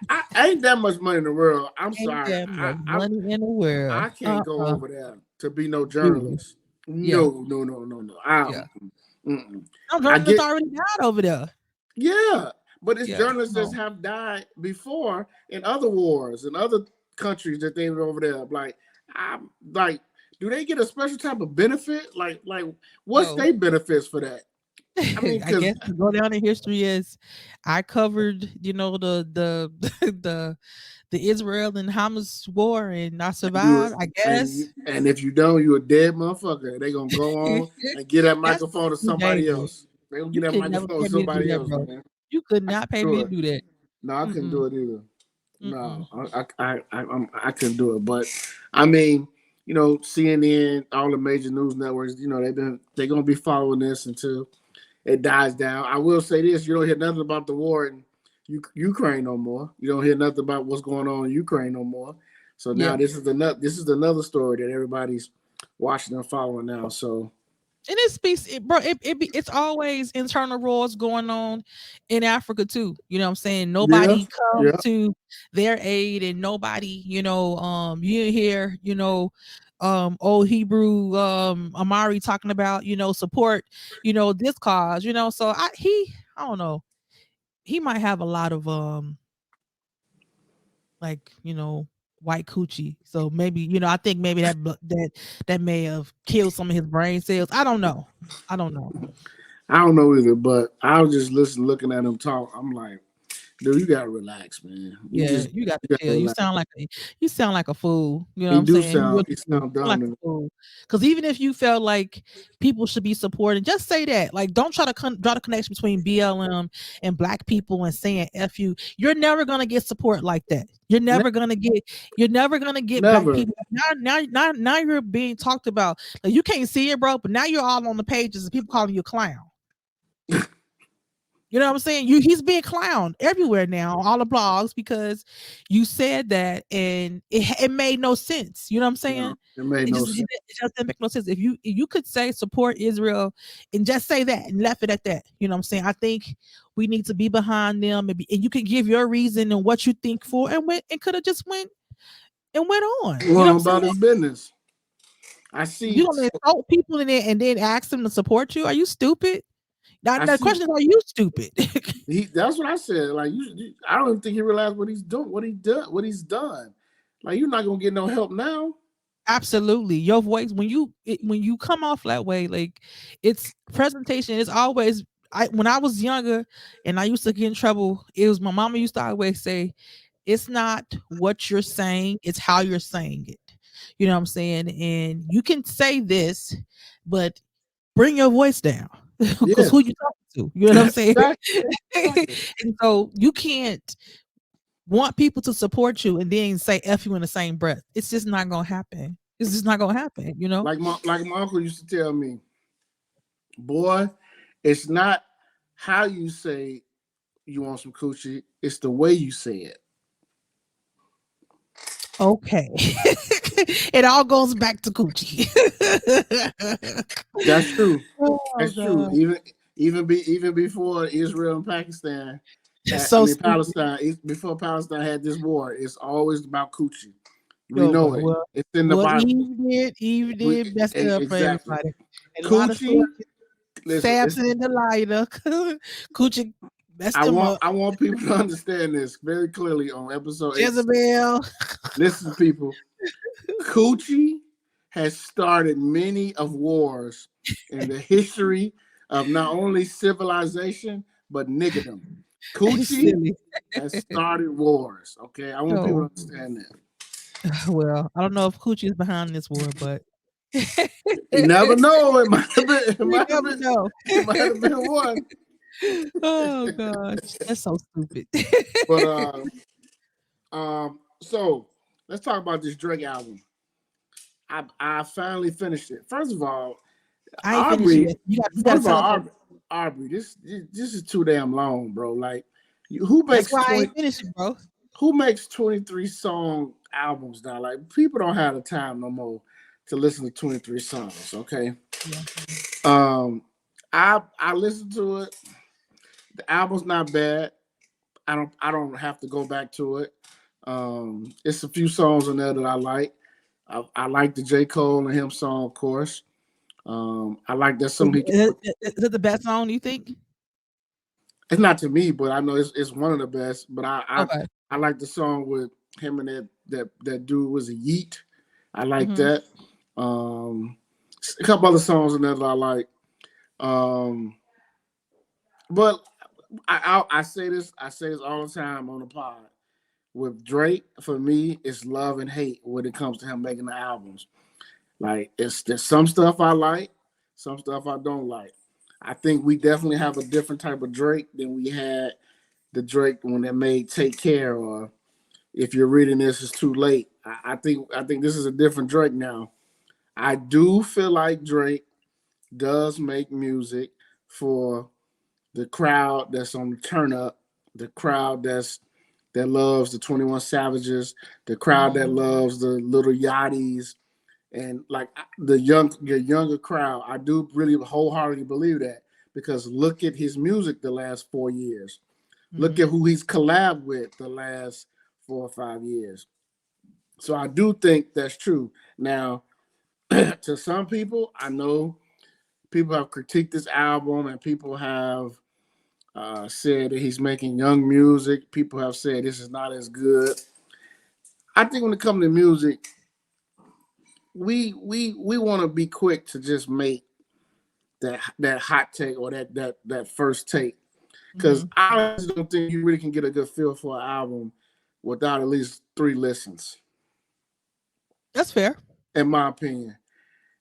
I ain't that much money in the world. I'm Ain't sorry, that much money in the world. I can't go over there to be no Dude. journalist. Yeah. No, no, no, no, no. Yeah. Mm-mm. Some I journalists get already died over there. yeah, but it's Yeah. journalists that No. have died before in other wars and other countries that they were over there. Like, I'm like, do they get a special type of benefit? Like, what's No. their benefits for that? I mean, I because guess to go down in history as I covered, the the Israel and Hamas war, and I you survived, I guess. and if you don't, you're a dead motherfucker. They gonna go on and get that That's microphone to too somebody dangerous. else. They gonna get You that could never microphone to pay me to do somebody that, else, bro. man. You could I not pay couldn't me do to it. do that. No, I couldn't Mm-mm. do it either. Mm-mm. No, I couldn't do it. But I mean, CNN, all the major news networks, they're gonna be following this until it dies down. I will say this: you don't hear nothing about the war in Ukraine no more. You don't hear nothing about what's going on in Ukraine no more. So now Yeah. this is another story that everybody's watching and following now. So And it speaks, bro. It's always internal wars going on in Africa too. You know what I'm saying? yeah, Nobody comes yeah, to their aid, and nobody, you hear, old Hebrew, Amar'e talking about, support, this cause, So I don't know. He might have a lot of like, white coochie. So maybe, I think maybe that may have killed some of his brain cells. I don't know. I don't know. I don't know either, but I was just looking at him talk. I'm like, dude, you gotta relax, man. Yeah, you got to You chill. gotta You relax. sound like a fool. You know what He I'm do saying? You sound really he do. sound Sound like dumb a to fool. Because even if you felt like people should be supported, just say that. Like, don't try to draw the connection between BLM and black people and saying "f you." You're never gonna get support like that. You're me. never gonna get. You're never gonna get black Never. people. Now you're being talked about. Like, you can't see it, bro. But now you're all on the pages and people calling you a clown. You know what I'm saying? He's being clowned everywhere now, all the blogs, because you said that and it made no sense. You know what I'm Yeah, saying? it made no sense. It just didn't make no sense. If you could say support Israel and just say that and left it at that, you know what I'm saying? I think we need to be behind them and you can give your reason and what you think for and went and could have just went on. You know what Well, I'm about saying? his business. I You see. gonna insult people in there and then ask them to support you? Are you stupid? Now I the see. question is, are you stupid? That's what I said. Like I don't even think he realized what he's doing, what he's done. Like you're not gonna get no help now. Absolutely. Your voice when you come off that way, like it's presentation is always when I was younger and I used to get in trouble, it was my mama used to always say, it's not what you're saying, it's how you're saying it. You know what I'm saying? And you can say this, but bring your voice down. Because Yeah, who you talking to? You know what I'm saying? exactly. And so you can't want people to support you and then say F you in the same breath. It's just not gonna happen. It's just not gonna happen, you know? Like my uncle used to tell me, boy, it's not how you say you want some coochie, it's the way you say it. Okay. It all goes back to coochie. That's true. Oh That's true. god. Even before Israel and Pakistan It's had, I so mean stupid. Palestine, before Palestine had this war, it's always about coochie. We Oh know god. it. Well, It's in the Bible. Eve We, did messed it up for exactly. everybody. And a lot of Coochie. stories, Listen, it's, Samson and Delilah. Coochie messed them up. I want people to understand this very clearly on episode 86. Jezebel. Listen, people, coochie has started many of wars in the history of not only civilization but niggerdom. Coochie Silly. has started wars. Okay, I want people to Oh understand that. well, I don't know if Coochie is behind this war, but You never know. It might have been. It you might have never been. know. It might have been one. Oh gosh, that's so stupid. But so let's talk about this Drake album. I finally finished it. First of all, I ain't finished Aubrey. yet. You gotta First of all, tell them. Aubrey, this is too damn long, bro. Like, who That's makes why I 20? ain't finished it, bro. Who makes 23 song albums now? Like, people don't have the time no more to listen to 23 songs. Okay. Yeah. Um, I listened to it. The album's not bad. I don't have to go back to it. It's a few songs in there that I like. I like the J. Cole and him song, of course. I like that Is, some he can is, put. is it the best song you think? It's not to me, but I know it's one of the best. But Okay. I like the song with him and that dude was a Yeet. I like Hmm. that. Um, a couple other songs in there that I like. Um, but I say this all the time on the pod. With Drake, for me, it's love and hate when it comes to him making the albums. Like there's some stuff I like, some stuff I don't like. I think we definitely have a different type of Drake than we had the Drake when they made Take Care or If You're Reading This It's Too Late. I think this is a different Drake now. I do feel like Drake does make music for the crowd that's on the turn up, the crowd that loves the 21 Savages, the crowd Hmm. that loves the Little Yachties, and like the younger crowd. I do really wholeheartedly believe that because look at his music the last 4 years. Look Hmm. at who he's collabed with the last 4 or 5 years. So I do think that's true. Now, to some people, I know people have critiqued this album and people have said that he's making young music. People have said this is not as good. I think when it comes to music, we want to be quick to just make that hot take or that first take because Hmm. I just don't think you really can get a good feel for an album without at least 3 listens, That's fair. in my opinion.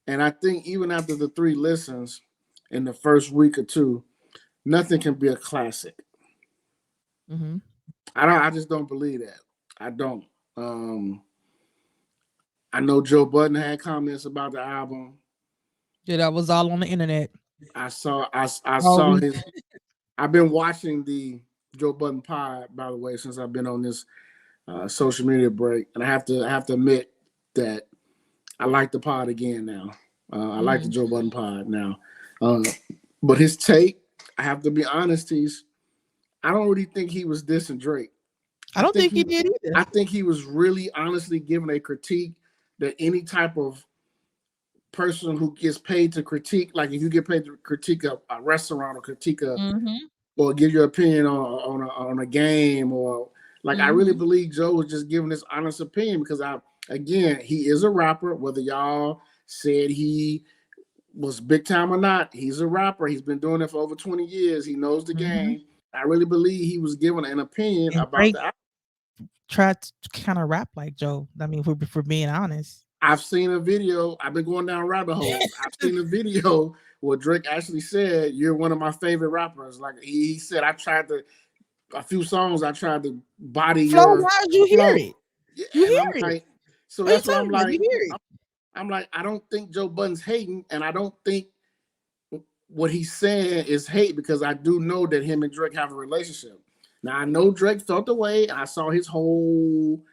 And I think even after the 3 listens in the first week or two, nothing can be a classic. Hmm. I just don't believe that. I don't. Um, I know Joe Budden had comments about the album. Yeah, that was all on the internet I all saw week. his I've been watching the Joe Budden pod, by the way, since I've been on this social media break, and I have to admit that I like the pod again now. I like the Mhm. Joe Budden pod now, uh, but his take, I have to be honest, I don't really think he was dissing Drake. I I don't think think he he, did either. I think he was really honestly giving a critique that any type of person who gets paid to critique, like if you get paid to critique a restaurant or critique a Mhm. or give your opinion on a game or like I really Mhm. believe Joe was just giving his honest opinion because again he is a rapper. Whether y'all said he was big time or not, he's a rapper. He's been doing it for over 20 years. He knows the Mhm. game. I really believe he was giving an opinion And about Drake the. tried to kind of rap like Joe. I mean, for being honest. I've seen a video. I've been going down rabbit holes. I've seen a video where Drake actually said, "You're one of my favorite rappers." Like he said, I tried to a few songs. I tried to body Flow your wise, you hear flow, it. yeah, You and I'm hear it. like, so What are you that's why talking about? You hear it. I'm like, I don't think Joe Budden's hating, and I don't think what he's saying is hate because I do know that him and Drake have a relationship. Now I know Drake felt the way. I saw his whole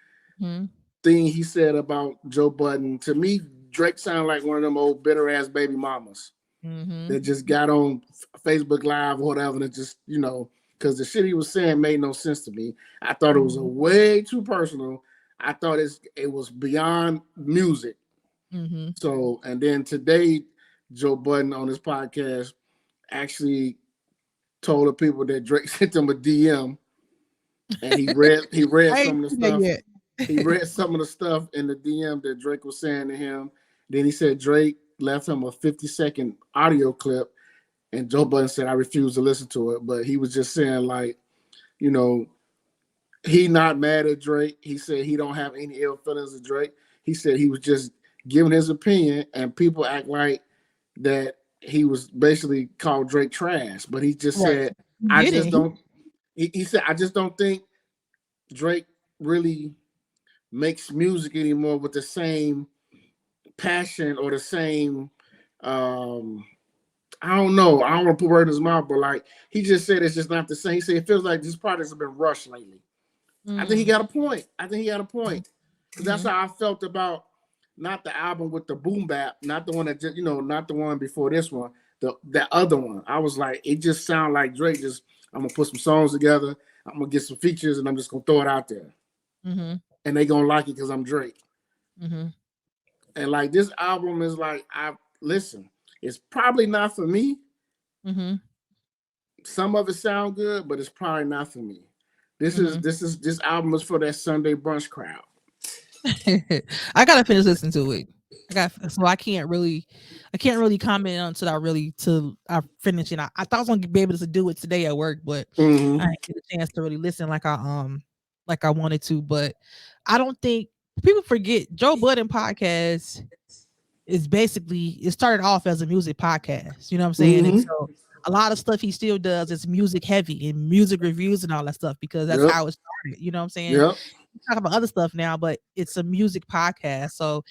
Mhm. thing he said about Joe Budden. To me, Drake sounded like one of them old bitter ass baby mamas Mhm. that just got on Facebook Live or whatever and just, because the shit he was saying made no sense to me. I thought it was a Mhm. way too personal. I thought it was beyond music. Mhm. So, and then today, Joe Budden on his podcast actually told the people that Drake sent him a DM and he read I some ain't of the seen that stuff. yet. He read some of the stuff in the DM that Drake was saying to him. Then he said Drake left him a 50-second audio clip, and Joe Budden said I refuse to listen to it. But he was just saying like, you know, he not mad at Drake. He said he don't have any ill feelings of Drake. He said he was just giving his opinion, and people act like that he was basically called Drake trash. But he just Right. said, He I didn't. just don't. He said, I just don't think Drake really makes music anymore with the same passion or the same. Um, I don't know. I don't want to put word in his mouth, but like he just said, it's just not the same. He said it feels like these projects have been rushed lately. I think he Mm. got a point. I think he got a point because that's Mhm. how I felt about not the album with the boom bap, not the one that just not the one before this one, the other one. I was like, it just sounded like Drake. Just I'm gonna put some songs together. I'm gonna get some features and I'm just gonna throw it out there, Mhm. and they gonna like it because I'm Drake. Mhm. And like this album is like I listen. It's probably not for me. Mhm. Some of it sound good, but it's probably not for me. This is Mhm. this is this album is for that Sunday brunch crowd. I gotta finish listening to it. So I can't really comment until I finish it. I thought I was gonna be able to do it today at work, but I Mm-hmm. didn't get a chance to really listen like I wanted to. But I don't think people forget Joe Budden podcast is basically it started off as a music podcast. You know what I'm saying? And Mm-hmm. so a lot of stuff he still does is music heavy and music reviews and all that stuff because that's Yep. how it started. You know what I'm saying? Yep. Talk about other stuff now, but it's a music podcast. So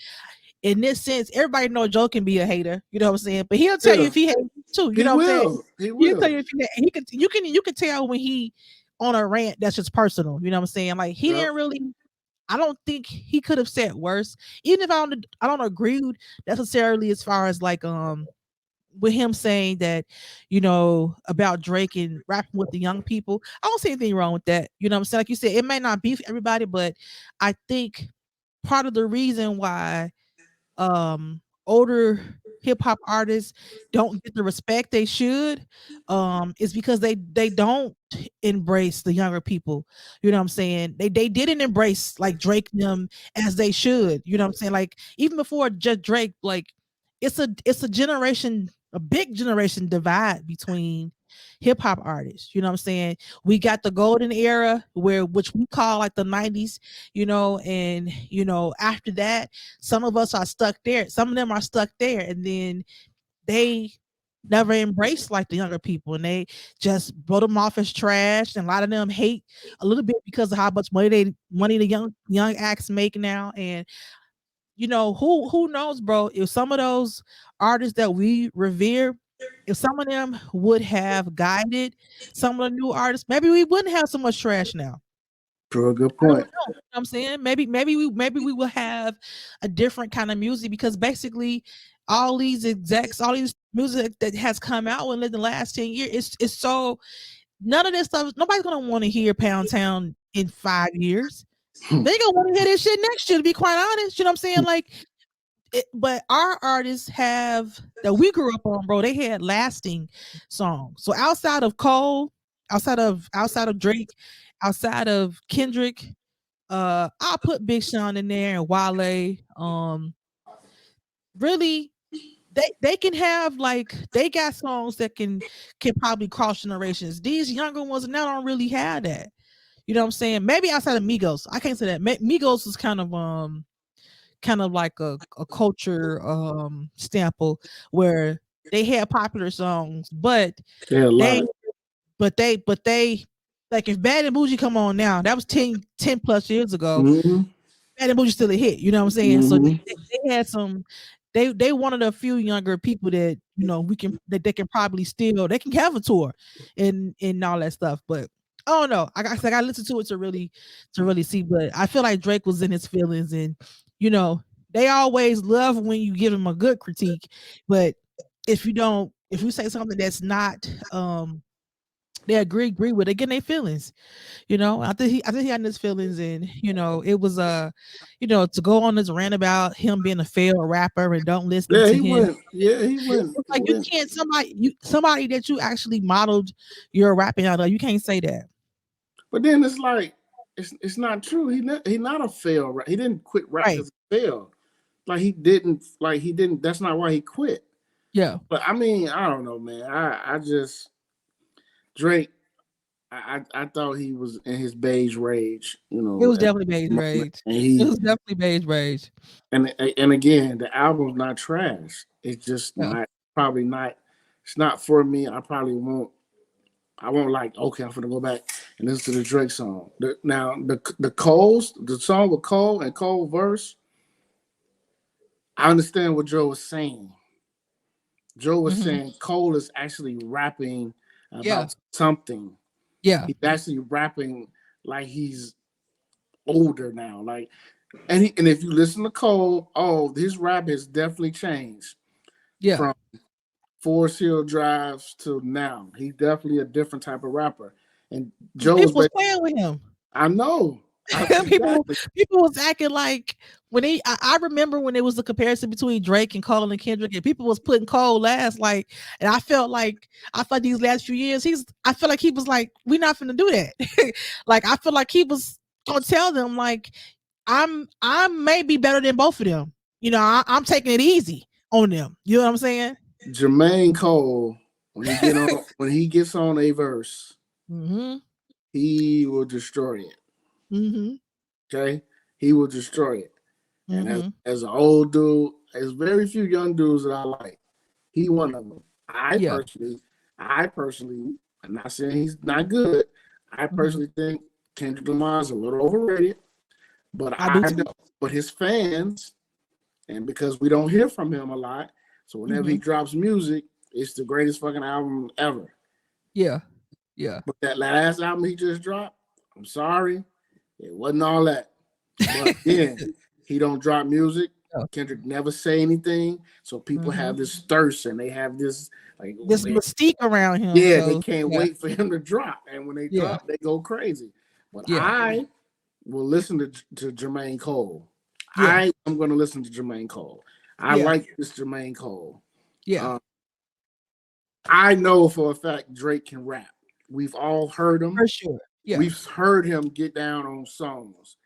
in this sense, everybody know Joe can be a hater. You know what I'm saying? But he'll tell you Yeah. if he hates too. You He know what I'm saying? will. He He'll tell will. you if he could. You can tell when he on a rant that's just personal. You know what I'm saying? Like he Yep. didn't really. I don't think he could have said worse. Even if I don't agree with necessarily as far as like with him saying that, about Drake and rapping with the young people. I don't see anything wrong with that. You know what I'm saying? Like you said, it may not be for everybody, but I think part of the reason why older hip hop artists don't get the respect they should is because they don't embrace the younger people. You know what I'm saying? They didn't embrace like Drake and them as they should. You know what I'm saying? Like even before just Drake, like it's a generation, a big generation divide between hip hop artists. You know what I'm saying? We got the golden era where which we call like the 90s, and after that some of us are stuck there. Some of them are stuck there, and then they never embrace like the younger people, and they just wrote them off as trash. And a lot of them hate a little bit because of how much money the young acts make now. And who knows, bro? If some of those artists that we revere if some of them would have guided some of the new artists, maybe we wouldn't have so much trash now. For a good I don't know. point. You know what I'm saying? Maybe we will have a different kind of music because basically all these execs, all these music that has come out within the last 10 years, it's so none of this stuff, nobody's gonna want to hear Pound Town in 5 years. They gonna want to hear this shit next year, to be quite honest. You know what I'm saying? Like but our artists have that we grew up on, bro. They had lasting songs. So outside of Cole, outside of Drake, outside of Kendrick, I'll put Big Sean in there and Wale. Really, they can have like they got songs that can probably cross generations. These younger ones now don't really have that. You know what I'm saying? Maybe outside of Migos, I can't say that. Migos is kind of like a culture stample where they had popular songs, but Yeah, a lot they of. but they like if Bad and Bougie come on now, that was 10 plus years ago. Mm-hmm. Bad and Bougie still a hit, you know what I'm saying? So Mm-hmm. they had some they one of the few younger people that we can that they can probably still they can have a tour and all that stuff. But I don't know. I got to listen to it to really see. But I feel like Drake was in his feelings, and you know they always love when you give them a good critique. But if you say something that's not they agree with it, again their feelings. I think he had his feelings, and it was to go on this rant about him being a failed rapper and don't listen Yeah, to he him. went. Yeah, he went. It's like you Went. can't somebody that you actually modeled your rapping out of, you can't say that. But then it's like it's not true. He not a failed. He didn't quit rap Right. because he failed. Like he didn't. That's not why he quit. Yeah. But I mean, I don't know, man. I just Drake. I thought he was in his beige rage, It was at definitely beige the moment. rage. And It he was definitely beige rage. and again, the album's not trash. It's just Yeah. not probably not. It's not for me. I probably won't. I won't like. Okay, I'm gonna go back and listen to the Drake song. The song with Cole and Cole verse. I understand what Joe was saying. Joe was Mhm. saying Cole is actually rapping Yeah. about something. Yeah. He's actually rapping like he's older now. Like, and if you listen to Cole, oh, his rap has definitely changed Yeah. from Forest Hill Drives to now. He's definitely a different type of rapper. And Because Joe was, people was playing with him. I know, people exactly. people was acting like when I remember when it was the comparison between Drake and Cole and Kendrick, and people was putting Cole last, like, and I felt these last few years I feel like he was like, we're not gonna do that. Like I feel like he was gonna tell them like I'm maybe better than both of them. I'm taking it easy on them. You know what I'm saying? Jermaine Cole, when he gets on a verse, Mm-hmm. he will destroy it. Mm-hmm. Okay, he will destroy it. And as Mm-hmm. as an old dude, there's very few young dudes that I like. He one of them. Yeah. I personally, I'm not saying he's not good. I Mm-hmm. personally think Kendrick Lamar is a little overrated, but I do too. but his fans, and because we don't hear from him a lot, so whenever Mm-hmm. he drops music, it's the greatest fucking album ever. Yeah. Yeah. But that last album he just dropped, I'm sorry, it wasn't all that. But again, he don't drop music. Yeah. Kendrick never say anything, so people Mm-hmm. have this thirst and they have this like, This mystique around him. yeah, they So can't yeah. wait for him to drop, and when they Yeah. drop, they go crazy. But Yeah. I will listen to Jermaine Cole. Yeah. I am going to listen to Jermaine Cole. I Yeah. like this Jermaine Cole. Yeah. Uh, I know for a fact Drake can rap. We've all heard him. For sure. Yeah. We've heard him get down on songs.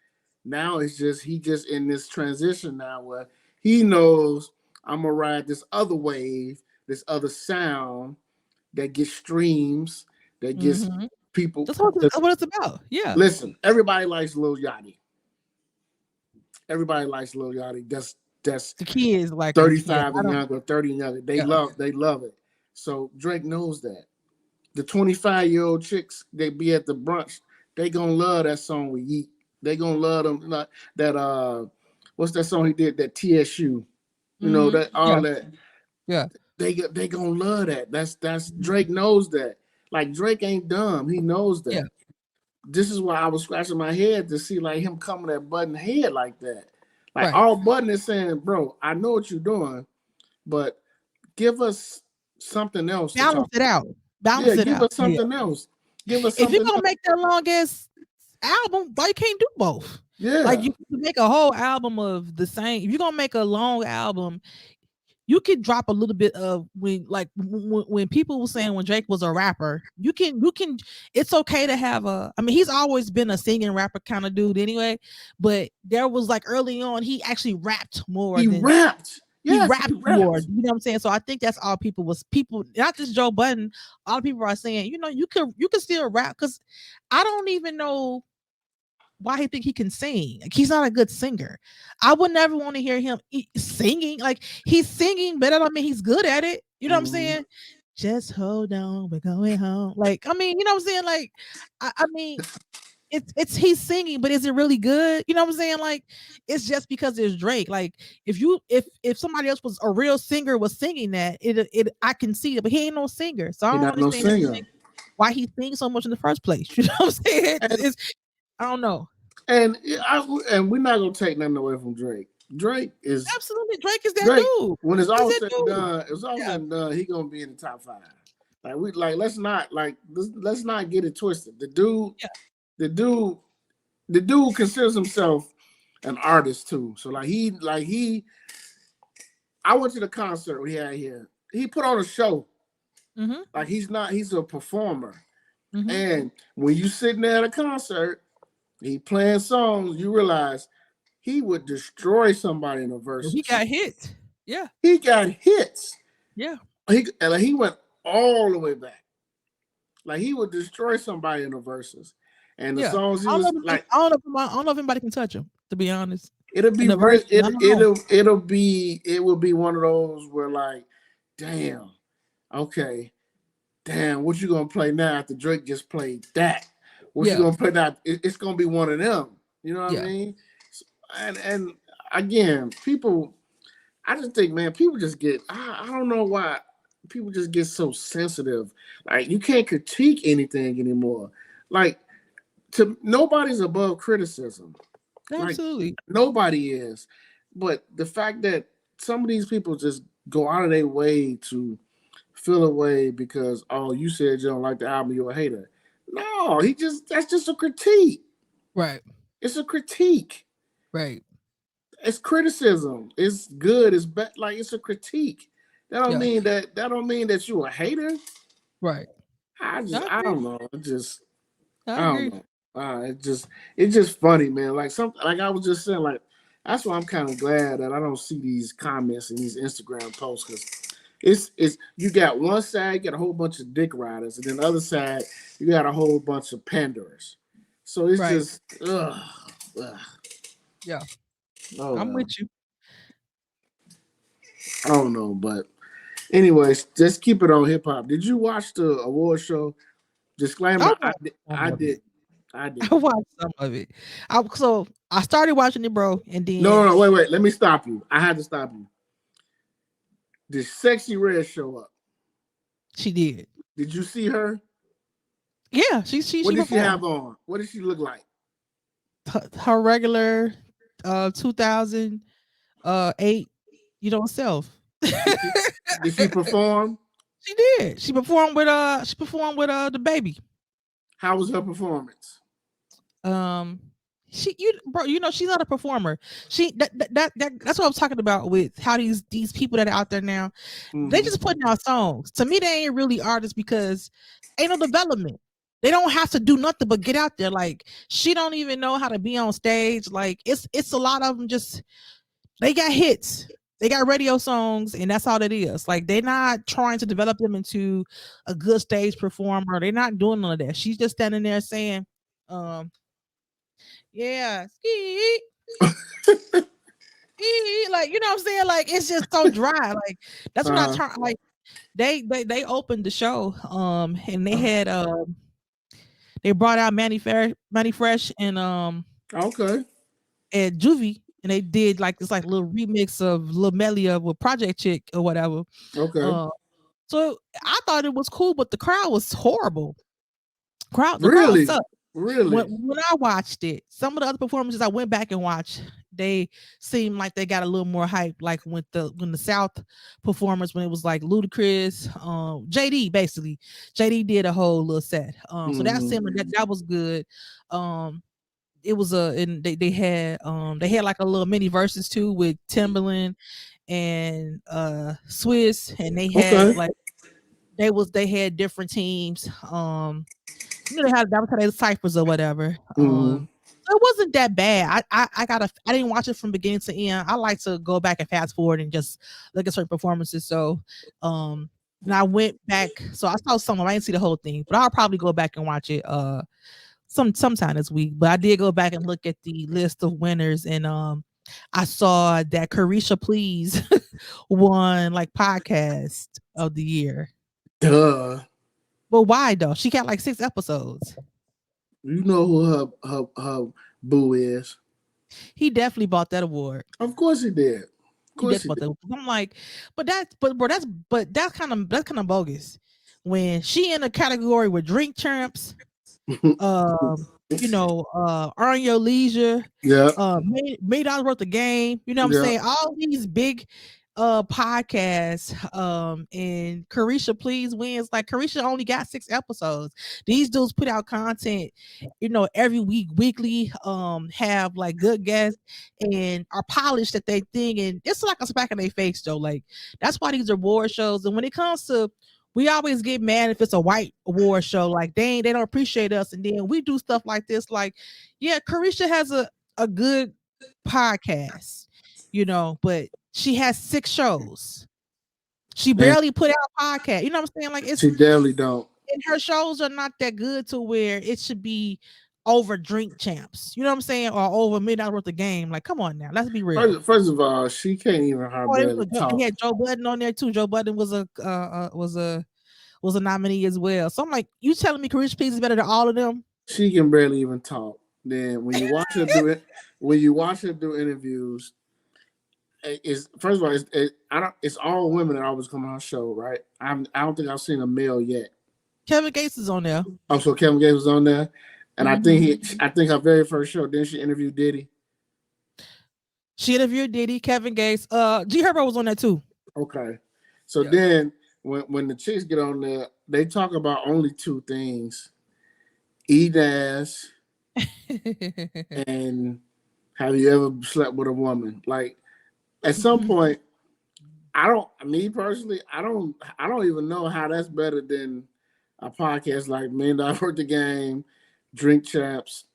Now it's just he just in this transition now where he knows I'm gonna ride this other wave, this other sound that gets streams, that gets Mm-hmm. people. That's what it's about. Yeah. Listen, everybody likes Lil Yachty. Everybody likes Lil Yachty. That's The kids like him. Yeah. 35 I and don't. younger, 30 and younger. They Yeah. love it. So Drake knows that. The 25-year-old chicks they be at the brunch, they gonna love that song with Yeet. They gonna love them that what's that song he did, that TSU, Mm-hmm. that all Yeah. that. Yeah. they gonna love that. That's Drake knows that. Like Drake ain't dumb. He knows Yeah, that. This is why I was scratching my head to see like him coming at Button head like that. Like right. all Button is saying, bro, I know what you're doing, but give us something else to Balance talk it about. out. Yeah, Balance it give out. us Yeah. something else. Give us If you're something gonna else. make that longest album, why you can't do both? Like Yeah. you can make a whole album of the same. If you're gonna make a long album, you can drop a little bit of when people were saying when Drake was a rapper, you can it's okay to have a I mean he's always been a singing rapper kind of dude anyway, but there was like early on he actually rapped more He than rapped. he Yes, he rapped more. rapped. You know what I'm saying? So I think that's all people, not just Joe Budden. A lot of people are saying, you can still rap because I don't even know why he think he can sing. Like, he's not a good singer. I would never want to hear him singing. Like he's singing, but that don't mean he's good at it. You know what I'm Mhm. saying? Just hold on, we're going home. Like I mean, you know what I'm saying? Like I mean, it's he's singing, but is it really good? You know what I'm saying? Like it's just because it's Drake. Like if somebody else was a real singer was singing that, it I can see it, but he ain't no singer, so I He don't not no understand singer. why he sings so much in the first place. You know what I'm saying? And I don't know. and we're not gonna take nothing away from Drake. Drake is Absolutely, Drake is that Drake. dude. When it's He's all that said and dude. done, it's all Yeah. said and done. He gonna be in the top five. Let's not get it twisted. Yeah. The dude, the dude considers himself an artist too. So I went to the concert we had here. He put on a show. Mm-hmm. Like he's a performer. Mm-hmm. And when you sitting there at a concert, he playing songs, you realize he would destroy somebody in the He verses. got hit. Yeah. He got hits. Yeah. He went all the way back. Like he would destroy somebody in the verses. And the Yeah. songs he I don't know was if, like, I don't know if, I don't know if anybody can touch him, to be honest. it'll In be the real. verses, I don't know. It will be one of those where like, damn, okay, damn, what you gonna play now after Drake just played that? What you Yeah. gonna play now? It's gonna be one of them. You know what I Yeah. mean? And again, people, I just think, man, people just get. I don't know why people just get so sensitive. Like you can't critique anything anymore. Like nobody's above criticism. Like Absolutely. nobody is. But the fact that some of these people just go out of their way to feel away because you said you don't like the album, you're a hater. No, that's just a critique. Right. It's a critique. Right. It's criticism. It's good. It's bad. Like it's a critique. Yeah. That don't mean that you a hater. Right. I I agree. don't know. I I don't agree. know. It's just funny, man. Like I was just saying, like that's why I'm kind of glad that I don't see these comments and these Instagram posts because it's you got one side, you got a whole bunch of dick riders, and then the other side, you got a whole bunch of panderers. So it's Right. just ugh. Yeah. Oh I'm well, with you. I don't know, but anyways, just keep it on hip hop. Did you watch the award show? I Disclaimer: watched some I of it. did, I I did. watched some of it. So I started watching it, bro, and No, then no, no, wait. Let me stop you. I had to stop you. Did Sexy Red show up? she did. Did you see her? Yeah, she What did she performed have on? What did she look like? her regular 2008 self. Did she did she perform? She did. She performed with the baby. How was her performance? Um she's not a performer. That's what I'm talking about with how these people that are out there now, they Mm-hmm. just putting out songs. To me, they ain't really artists because ain't no development. They don't have to do nothing but get out there. Like she don't even know how to be on stage. Like it's a lot of them just they got hits. They got radio songs, and that's all it is. Like they're not trying to develop them into a good stage performer. They're not doing none of that. She's just standing there saying, um, yeah, ski, ski, like you know what I'm saying? Like it's just so dry. Like that's what I Uh-huh. turn like they opened the show, and they had they brought out Manny Fresh and Okay. and Juvie. and they did like this like little remix of Lil Melia with Project Chick or whatever. Okay. Uh, so I thought it was cool, but the crowd was horrible. The crowd Really? sucked. When Really? when I watched it, some of the other performances I went back and watched, they seemed like they got a little more hype. Like when the South performers, when it was like Ludacris, JD basically, JD did a whole little set. So that Mm-hmm. seemed like that was good. Um, it was and they had like a little mini verses too with Timberland and Swiss, and they had Okay. like they had different teams. You know, they had that was how they ciphers or whatever. Mm-hmm. So it wasn't that bad. I didn't watch it from beginning to end. I like to go back and fast forward and just look at certain performances. So and I went back, so I saw some of them. I didn't see the whole thing, but I'll probably go back and watch it sometime this week. But I did go back and look at the list of winners, and I saw that Carisha Please won like podcast of the year. Duh. But why though? She got like 6 episodes. You know who her boo is. He definitely bought that award. Of course he did. Of He course definitely he bought did. that. I'm like, but bro, that's kind of bogus. When she in a category with Drink Champs, Earn Your Leisure, Yeah. $1 million worth of game. You know what I'm Yeah. saying? All these big podcasts, and Carisha Please wins. Like Carisha only got 6 episodes. These dudes put out content, every week, weekly, have like good guests and are polished at their thing, and it's like a smack in their face though. Like that's why these are award shows. And when it comes to, we always get mad if it's a white award show. Like they don't appreciate us, and then we do stuff like this. Like, yeah, Carisha has a good podcast, but she has 6 shows. She And barely put out podcast. You know what I'm saying? Like she definitely don't. and her shows are not that good to where it should be over Drink Champs. You know what I'm saying? Or over $1 million worth of game. Like, come on now, let's be real. First of all, she can't even Oh, hardly they talk. had Joe Budden on there too. Joe Budden was a nominee as well. So I'm like, you telling me Carisha Please is better than all of them? She can barely even talk. Then when you watch her do it, when you watch her do interviews, it's first of all, it's all women that always come on her show, right? I don't think I've seen a male yet. Kevin Gates is on there. Oh, so Kevin Gates was on there, and Mm-hmm. I think her very first show, then she interviewed Diddy. She interviewed Diddy, Kevin Gates. G Herbo was on there too. Okay, so Yeah. then when the chicks get on there, they talk about only 2 things: eat ass and have you ever slept with a woman? Like at some point, me personally, I don't even know how that's better than a podcast like Man I Work the Game, Drink Chaps,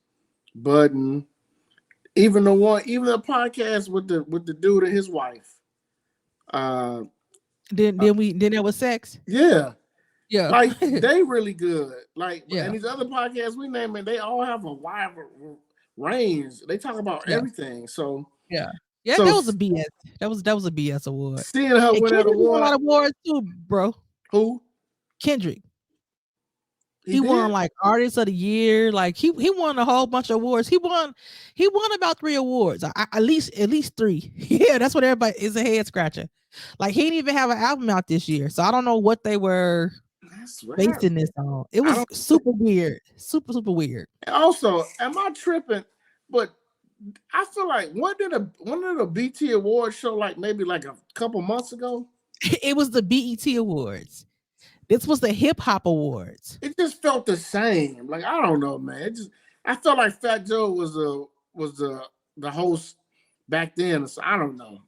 Budden, even the podcast with the dude and his wife. then there was sex. Yeah. Yeah. Like they really good. Like Yeah. and these other podcasts we name it, they all have a wide range. They talk about Yeah. everything. So Yeah. Yeah, so that was a BS. That was a BS award. seeing her And win that Kendrick won a lot award, of awards too, bro. who Kendrick. he He won did? like Artist of the Year. Like he won a whole bunch of awards. He won about 3 awards. At least 3. Yeah, that's what everybody is a head scratcher. Like he didn't even have an album out this year. So I don't know what they were That's right. basing this on. It I was don't. super weird. Super, super weird. Also, am I tripping? But I feel like one of the BT Awards show like maybe like a couple months ago. It was the BET Awards. This was the Hip Hop Awards. It just felt the same. Like I don't know, man. I felt like Fat Joe was the host back then. So I don't know,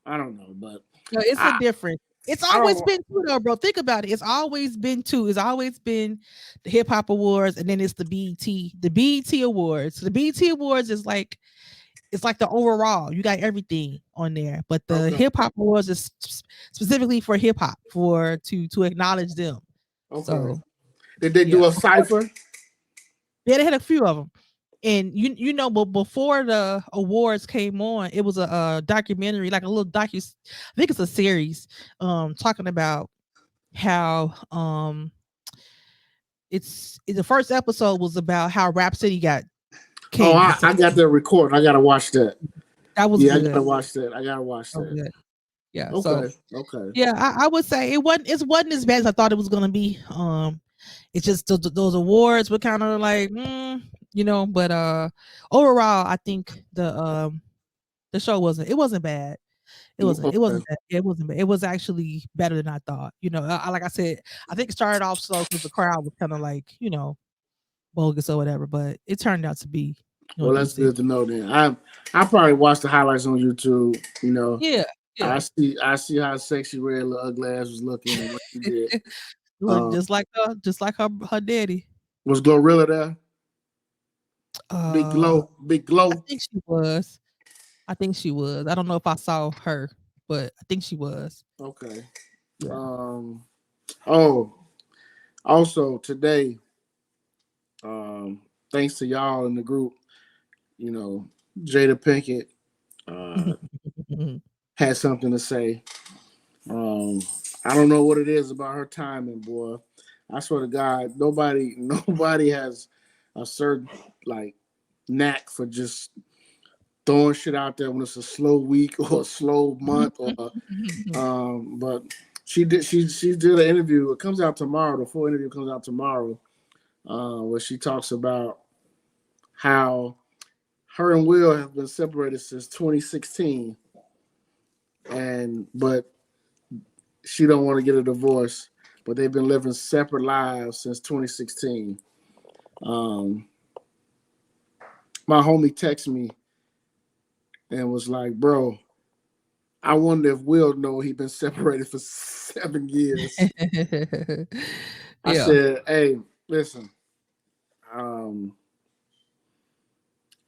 but No, it's a difference. It's I always don't. been 2 though, bro. Think about it. It's always been 2. It's always been the Hip Hop Awards, and then it's the BET. The BET Awards. The BET Awards is like, it's like the overall. You got everything on there, but the Okay. Hip Hop Awards is specifically for hip hop, to acknowledge them. Okay. So Did they do a cipher? yeah, they had a few of them. And but before the awards came on, it was a documentary, like a little I think it's a series, talking about how it's the first episode was about how Rap City came. I got that record. I gotta watch that. That was Yeah, I good. gotta watch that. I gotta watch So that. good. Yeah. So Okay, okay. yeah, I would say it wasn't as bad as I thought it was gonna be. It's just those awards were kind of like, but overall, I think the show wasn't bad. It Okay. wasn't bad. It wasn't bad. It was actually better than I thought. Like I said, I think it started off slow because the crowd was kind of like, bogus or whatever, but it turned out to be, Well, that's decent. good to know. Then I probably watch the highlights on YouTube. You know, Yeah, I yeah. see how sexy red little ugly ass was looking and what she did. Look, Um, just like her daddy. was Glorilla there? Big Uh, glow, big I glow. think she was. I think she was. I don't know if I saw her, but I think she was. Okay. Yeah. Um. Oh, also today, thanks to y'all in the group, you know, Jada Pinkett uh, had something to say. Um, I don't know what it is about her timing, boy. I swear to God, nobody has a certain like knack for just throwing shit out there when it's a slow week or a slow month or but she did an interview. It comes out tomorrow. The full interview comes out tomorrow, where she talks about how her and Will have been separated since 2016, and but she don't want to get a divorce, but they've been living separate lives since 2016. Um, my homie texted me and was like, "Bro, I wonder if Will know he been separated for 7 years." I Yeah. said, "Hey, listen, um,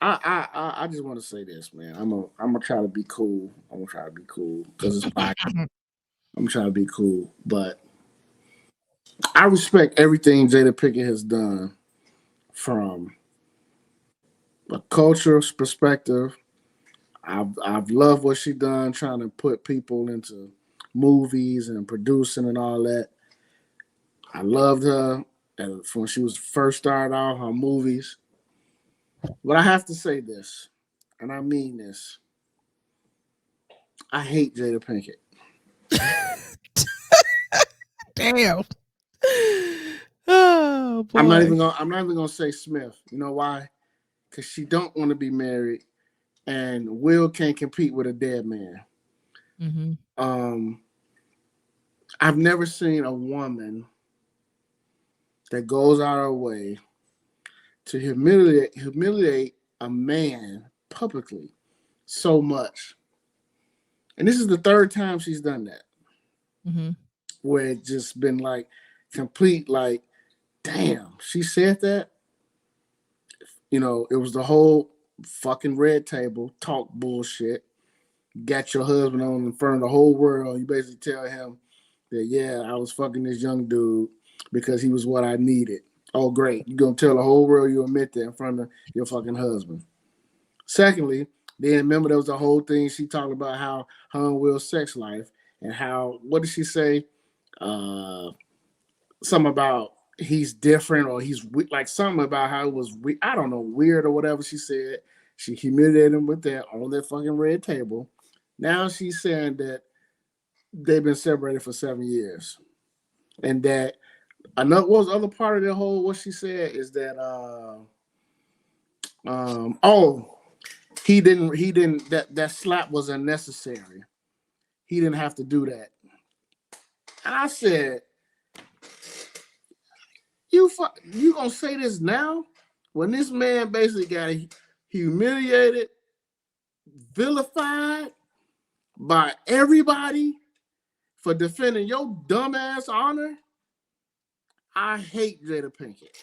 I just want to say this, man. I'm gonna try to be cool. I'm gonna try to be cool because it's podcast. I'm trying to be cool, but I respect everything Jada Pinkett has done from a cultural perspective. I've loved what she done trying to put people into movies and producing and all that. I loved her when she was first started out her movies. But I have to say this, and I mean this. I hate Jada Pinkett. Damn. Oh boy. I'm not even gonna say Smith. You know why? Because she don't want to be married, and Will can't compete with a dead man. Hmm. Um, I've never seen a woman that goes out of her way to humiliate a man publicly so much. And this is the third time she's done that, Hmm. where it's just been like complete, like, damn, she said that. It was the whole fucking red table talk bullshit. Got your husband on in front of the whole world. You basically tell him that, yeah, I was fucking this young dude because he was what I needed. Oh, great. You're going to tell the whole world you admit that in front of your fucking husband. Secondly, then remember there was the whole thing she talked about how her and Will's sex life and how, what did she say? Uh, Something about he's different or he's like something about how it was, I don't know, weird or whatever she said. She humiliated him with that on that fucking red table. Now she's saying that they've been separated for 7 years. And that another what was the other part of the whole what she said is that oh he didn't that slap was unnecessary. He didn't have to do that. And I said, you gonna say this now when this man basically got humiliated, vilified by everybody for defending your dumbass honor? I hate Jada Pinkett.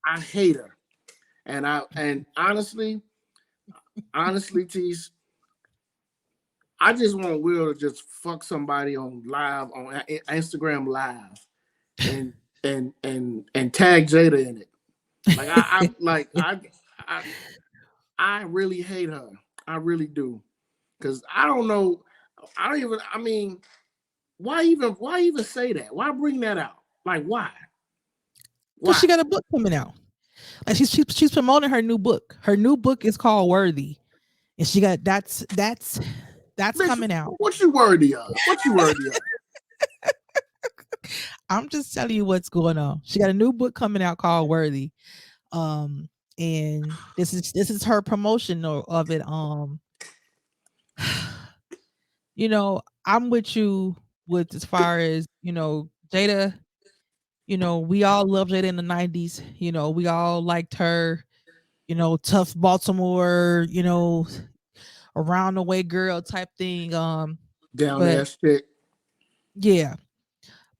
I hate her. And honestly, Tease, I just want Will to just fuck somebody on live on Instagram live and and tag Jada in it. Like I I really hate her. I really do. Cause I don't know. I don't even. I mean, why even say that? Why bring that out? Like why? Because Why? she got a book coming out. Like she's promoting her new book. Her new book is called Worthy. and she got that's Bitch, coming out. what you worthy of? What you worthy of? I'm just telling you what's going on. She got a new book coming out called Worthy. Um, and this is her promotion of it. I'm with you with as far as Jada. We all loved Jada in the '90s. We all liked her. Tough Baltimore. Around the way girl type thing. Down But ass chick. yeah,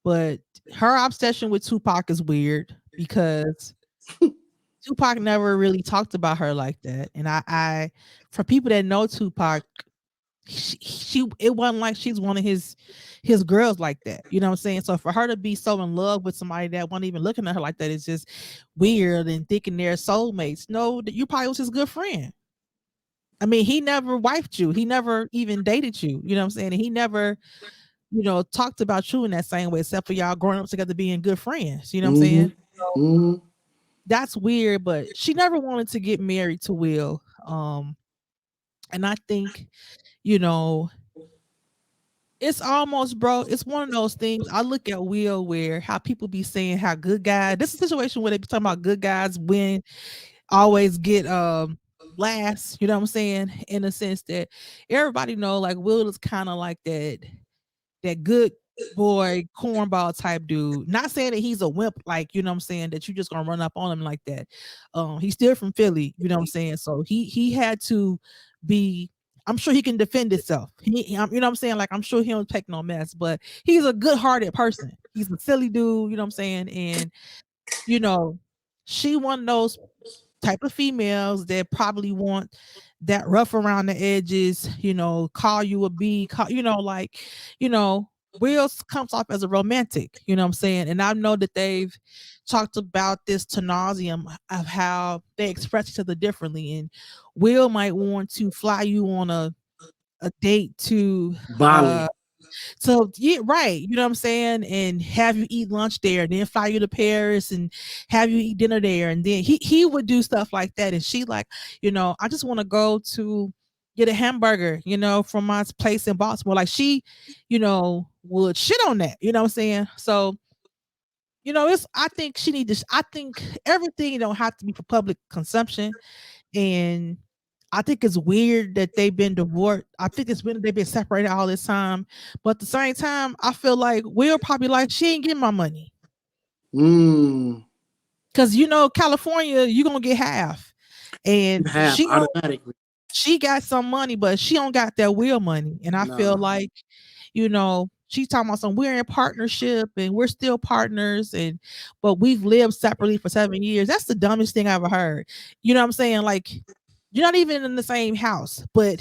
but her obsession with Tupac is weird because Tupac never really talked about her like that. And I for people that know Tupac, she it wasn't like she's one of his girls like that. You know what I'm saying? So for her to be so in love with somebody that wasn't even looking at her like that is just weird and thinking they're soulmates. No, that you probably was his good friend. I mean, he never wifed you. He never even dated you. You know what I'm saying? And he never, talked about you in that same way, except for y'all growing up together being good friends. You know what I'm saying? Mm-hmm. Mm-hmm. That's weird, but she never wanted to get married to Will. And I think, you know, it's almost, bro, it's one of those things. I look at Will where how people be saying how good guys, this is a situation where they be talking about good guys win, always get last, you know what I'm saying? In a sense that everybody know like Will is kind of like that good boy cornball type dude. Not saying that he's a wimp, like you know what I'm saying, that you just gonna run up on him like that. He's still from Philly, you know what I'm saying. So he had to be. I'm sure he can defend himself. You know what I'm saying. Like I'm sure he don't take no mess, but he's a good-hearted person. He's a silly dude, you know what I'm saying. And you know, she one of those type of females that probably want that rough around the edges, call you a B, like, you know, Will comes off as a romantic, you know what I'm saying? And I know that they've talked about this to nauseum of how they express each other differently. And Will might want to fly you on a date to Bali. so yeah, right. You know what I'm saying? And have you eat lunch there, and then fly you to Paris and have you eat dinner there. And then he would do stuff like that. And she like, I just want to go to get a hamburger, from my place in Baltimore. Like she, would shit on that. You know what I'm saying? So, it's I think she need to I think everything don't have to be for public consumption. And I think it's weird that they've been divorced. I think it's been they've been separated all this time. But at the same time, I feel like Will probably like she ain't getting my money. Mm. Cause California, you gonna get half. And Half automatically. she got some money, but she don't got that Will money. And I feel No. like, she's talking about some we're in partnership and we're still partners but we've lived separately for 7 years. That's the dumbest thing I ever heard. You know what I'm saying? Like you're not even in the same house, but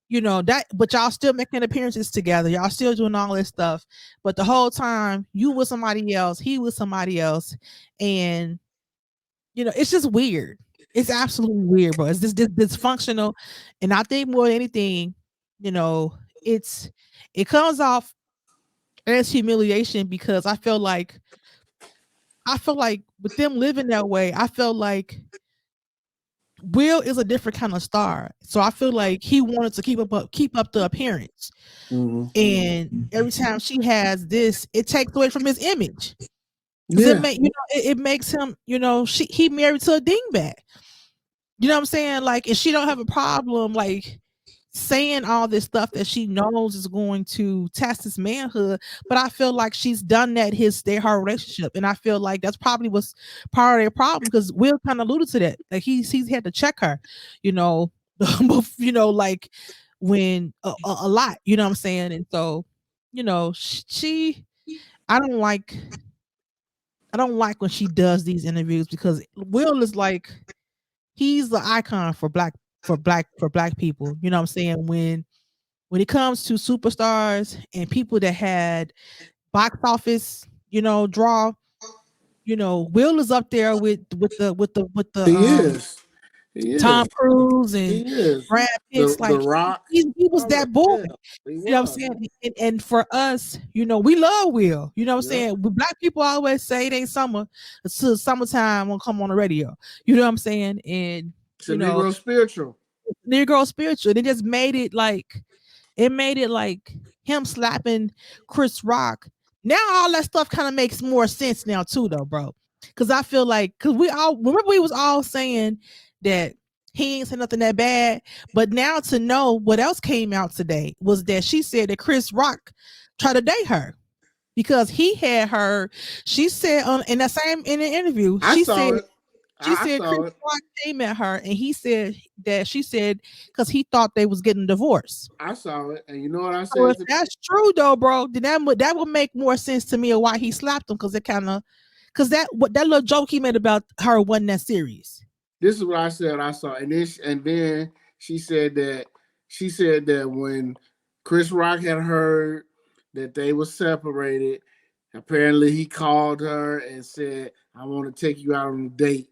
but y'all still making appearances together. Y'all still doing all this stuff. But the whole time you with somebody else, he with somebody else. And it's just weird. It's absolutely weird, bro. It's just dysfunctional. And I think more than anything, you know, it's it comes off as humiliation because I feel like with them living that way, I feel like Will is a different kind of star. So I feel like he wanted to keep up the appearance. Mm-hmm. And every time she has this, it takes away from his image. Because Yeah. it makes him, he married to a dingbat. You know what I'm saying? Like, and she don't have a problem like saying all this stuff that she knows is going to test his manhood. But I feel like she's done that her relationship. And I feel like that's probably was part of their problem because Will kind of alluded to that. Like he's had to check her, you know, like when a lot, you know what I'm saying? And so, she I don't like when she does these interviews because Will is like he's the icon for black people. You know what I'm saying? When it comes to superstars and people that had box office, draw, Will is up there with the He is. He Tom is. Cruise He and is. Brad Pitt's The like Rock. he was All that. that boy. Yeah. He You know what I'm was. saying? And for us, we love Will. You know what I'm Yep. saying? Black people always say it ain't summer until summertime won't come on the radio. You know what I'm saying? And It's a you know, Negro spiritual. Negro spiritual. They just made it like him slapping Chris Rock. Now all that stuff kind of makes more sense now too, though, bro. Because I feel like because we all remember we was all saying that he ain't said nothing that bad, but now to know what else came out today was that she said that Chris Rock tried to date her because he had her. She said on in that same in an interview, I saw it. she I said Chris saw it. Rock came at her and he said that she said because he thought they was getting divorced. I saw it, and you know what I So said? if that's true though, bro, then that would make more sense to me of why he slapped him because it kind of because that little joke he made about her wasn't that serious. This is what I said. I saw, and then she said that when Chris Rock had heard that they were separated, apparently he called her and said, "I want to take you out on a date."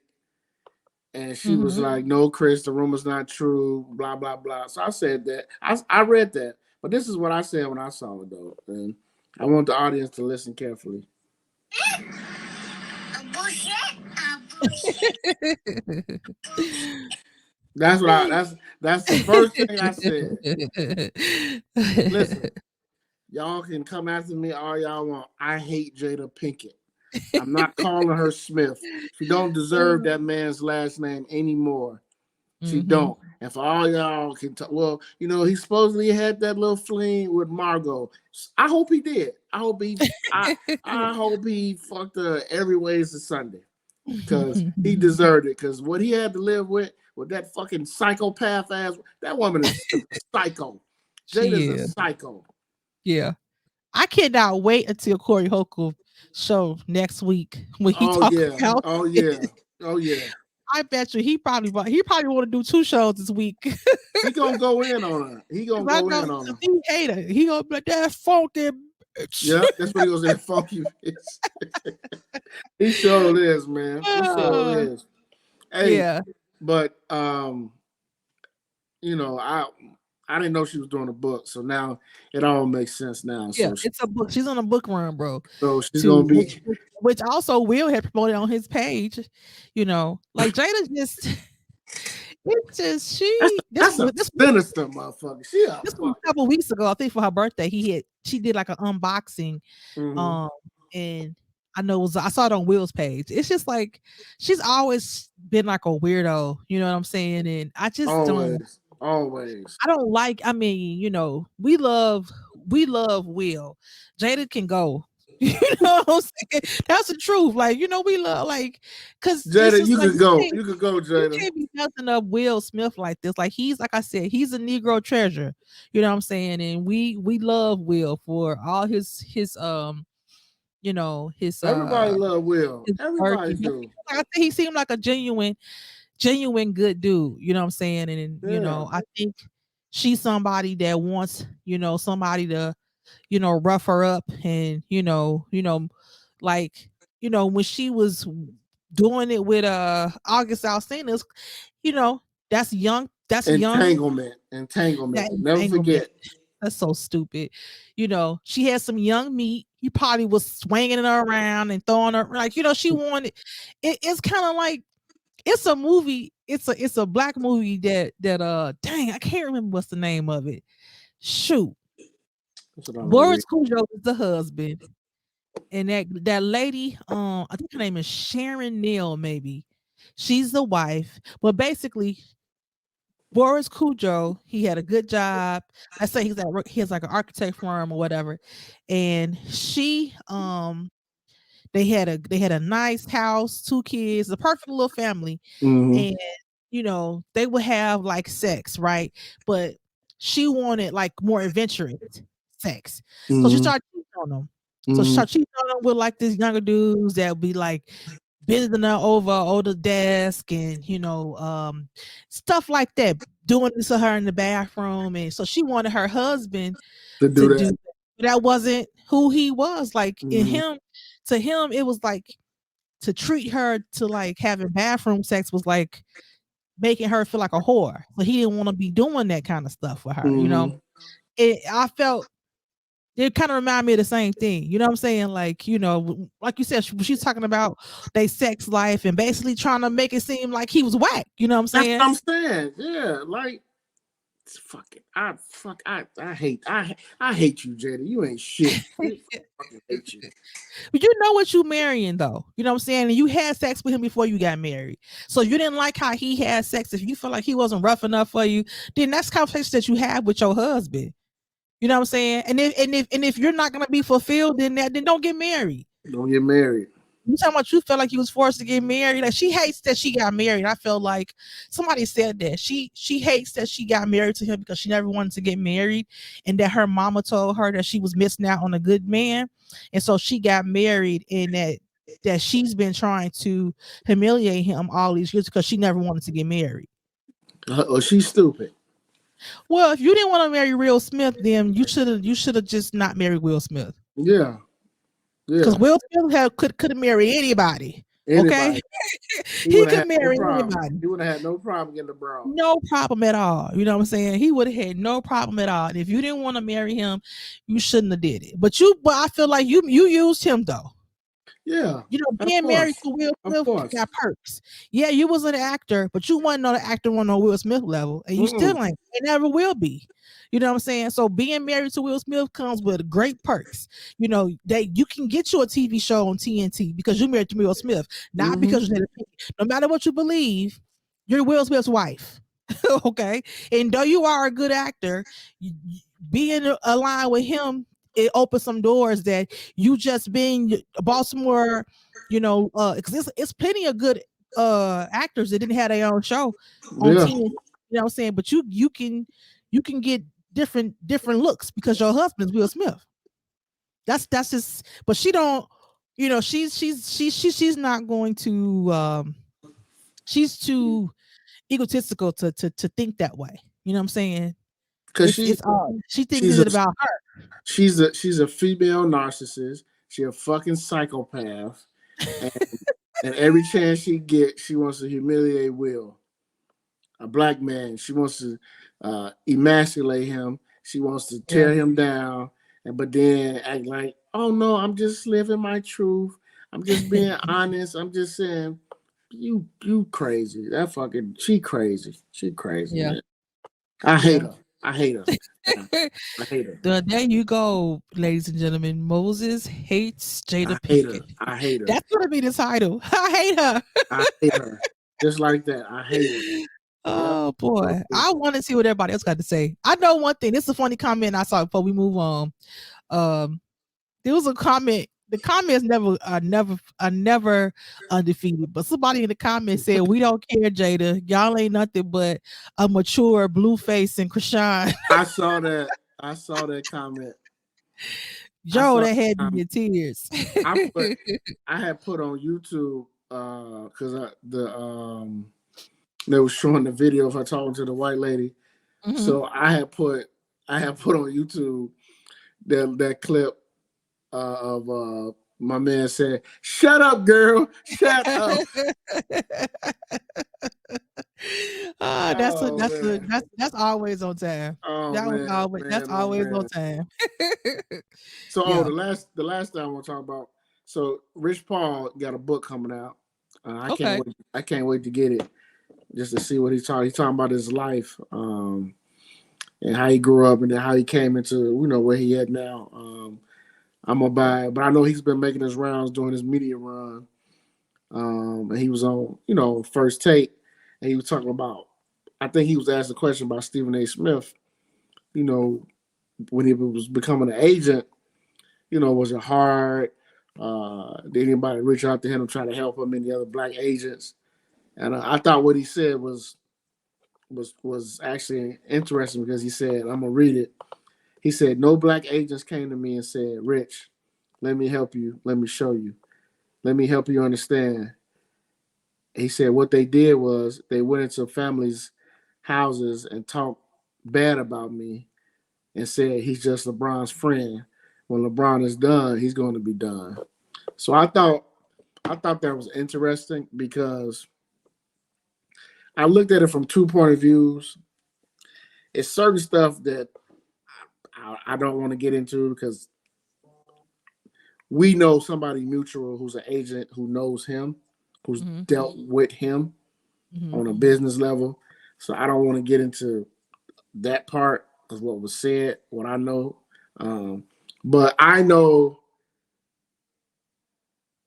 And she was Mm-hmm. like, "No, Chris, the rumor's not true." Blah blah blah. So I said that. I read that, but this is what I said when I saw it though, and I want the audience to listen carefully. That's what that's the first thing I said. Listen, y'all can come after me all y'all want. I hate Jada Pinkett. I'm not calling her Smith. She don't deserve that man's last name anymore. She Mm-hmm. don't. And for all y'all can talk, well, he supposedly had that little fling with Margot. I hope he did. I hope he fucked her every ways to Sunday. Because he deserved it. Because what he had to live with that fucking psychopath ass, that woman is a psycho. Jada's She a is. psycho. Yeah. I cannot wait until Corey Holcomb show next week when he Oh talk yeah. about Oh it. yeah. Oh yeah. I bet you he probably want to do 2 shows this week. He gonna go in on her. He gonna I go know in on her. he hate her. He gonna be like that funky bitch. Yeah, that's what he gonna say. Funky bitch. He sure is, man. He sure is. Hey, Yeah. but I didn't know she was doing a book, so now it all makes sense now. Yeah, it's a book. She's on a book run, bro. So she's To gonna be. which also Will had promoted on his page. Like Jada just it's just That's a sinister motherfucker. She a this was fuck. a couple weeks ago. I think for her birthday, she did like an unboxing. Mm-hmm. And I know I saw it on Will's page. It's just like she's always been like a weirdo, you know what I'm saying? And I just don't Always. I don't like. I mean, we love Will. Jada can go. You know what I'm saying? That's the truth. Like, we love because it's Jada, just you like could go. You could go, you Jada. can't be messing up Will Smith like this. Like like I said, he's a Negro treasure. You know what I'm saying? And we love Will for all his Everybody love Will. his work. Everybody And do. like I said, he seemed like a genuine good dude, you know what I'm saying? And Yeah. I think she's somebody that wants, somebody to, rough her up and, like, when she was doing it with August Alsina's, you know, that's young that Entanglement. Never entanglement. forget. That's so stupid. She had some young meat. He probably was swinging her around and throwing her like, she wanted it's kind of like it's a movie. It's a black movie that dang, I can't remember what's the name of it. Shoot. That's what I'm gonna read. Boris Cujo is the husband. And that lady, I think her name is Sharon Neal, maybe. She's the wife. But basically, Boris Cujo, he had a good job. I say he has like an architect firm or whatever. And they had a nice house, 2 kids, a perfect little family. Mm-hmm. And they would have like sex, right? But she wanted like more adventurous sex. So she Mm-hmm. started cheating on them. So she Mm-hmm. started cheating on them with like these younger dudes that would be like bending her over the desk and stuff like that, doing this to her in the bathroom. And so she wanted her husband To to do do that. that. That wasn't who he was. Like Mm-hmm. to him, it was like to treat her to like having bathroom sex was like making her feel like a whore. But he didn't want to be doing that kind of stuff with her. Mm-hmm. I felt it kind of reminded me of the same thing. You know what I'm saying? Like, like you said, she's talking about their sex life and basically trying to make it seem like he was whack. You know what I'm That's what saying? I'm saying. Yeah, like I hate you, Jada. You ain't shit. I fucking hate you. But you know what you marrying though. You know what I'm saying? And you had sex with him before you got married. So you didn't like how he had sex. If you feel like he wasn't rough enough for you, then that's conversation that you have with your husband. You know what I'm saying? And if you're not gonna be fulfilled in that, then don't get married. Don't get married. You talking about you felt like you was forced to get married. Like she hates that she got married. I felt like somebody said that. She hates that she got married to him because she never wanted to get married and that her mama told her that she was missing out on a good man. And so she got married and that she's been trying to humiliate him all these years because she never wanted to get married. Oh, she's stupid. Well, if you didn't want to marry Will Smith, then you should have just not married Will Smith. Yeah, Because yeah. Will Smith could have married anybody. Okay, Anybody. He he would have could had no marry problem. anybody. He would have had no problem getting abroad. No problem at all. You know what I'm saying? He would have had no problem at all. And if you didn't want to marry him, you shouldn't have did it. But I feel like you used him though. Yeah, You know, of being married course, to Will of Smith course. got perks. Yeah, you was an actor, but you wasn't on the actor on no Will Smith level, and you still Mm-mm. ain't. It never will be. You know what I'm saying? So being married to Will Smith comes with great perks. You know, that you can get you a TV show on TNT because you married to Will Smith, not Mm-hmm. because you're no matter what you believe, you're Will Smith's wife. Okay. And though you are a good actor, being aligned with him, it opens some doors that you just being Baltimore, because it's plenty of good actors that didn't have their own show on Yeah, TV. You know what I'm saying? But you can get different looks because your husband's Will Smith. That's just but she don't, she's not going to she's too egotistical to think that way. You know what I'm saying? because It's she thinks she's a it about her. she's a female narcissist. She a fucking psychopath, and every chance she gets, she wants to humiliate Will, a black man. She wants to emasculate him. She wants to Yeah. tear him down, and but then act like, oh no, I'm just living my truth. I'm just being honest. I'm just saying, you crazy. That fucking she crazy. She crazy, Yeah. man. I hate Yeah. her. I hate her. Yeah, I hate her. There you go, ladies and gentlemen. Moses hates Jada I hate her. Pinkett. I hate her. That's gonna be the title. I hate her. I hate her. Just like that. I hate her. Yep. Oh boy. I want to see what everybody else got to say. I know one thing. This is a funny comment I saw before we move on. Um, there was a comment. The comments never undefeated. But somebody in the comments said, "We don't care, Jada. Y'all ain't nothing but a mature Blueface and Krishan." I saw that. I saw that comment. I Joe, saw that had that me comment. in tears. I put I had put on YouTube because they was showing the video of her talking to the white lady. Mhm. So I had put on YouTube that clip of my man said, "Shut up, girl. Shut up." That's a Oh that's a man. that's always on time. Oh That was man. always that's Man. Oh always on man. time. So Yeah. the last thing I want to talk about. So Rich Paul got a book coming out. I can't Okay. wait. I can't wait to get it just to see what he's talking. He's talking about his life and how he grew up and then how he came into where he at now. I'm gonna buy it, but I know he's been making his rounds doing his media run. And he was on First Take, and he was talking about. I think he was asked a question about Stephen A. Smith. You know, when he was becoming an agent, was it hard? Did anybody reach out to him and try to help him? Any other black agents? And I thought what he said was actually interesting because he said, I'm gonna read it. He said, "No black agents came to me and said, 'Rich, let me help you. Let me show you. Let me help you understand.' He said what they did was they went into families' houses and talked bad about me and said he's just LeBron's friend. When LeBron is done, he's going to be done." So I thought that was interesting because I looked at it from two point of views. It's certain stuff that I don't want to get into because we know somebody mutual who's an agent who knows him, who's Mhm. dealt with him Mhm. on a business level. So I don't want to get into that part of what was said, what I know. But I know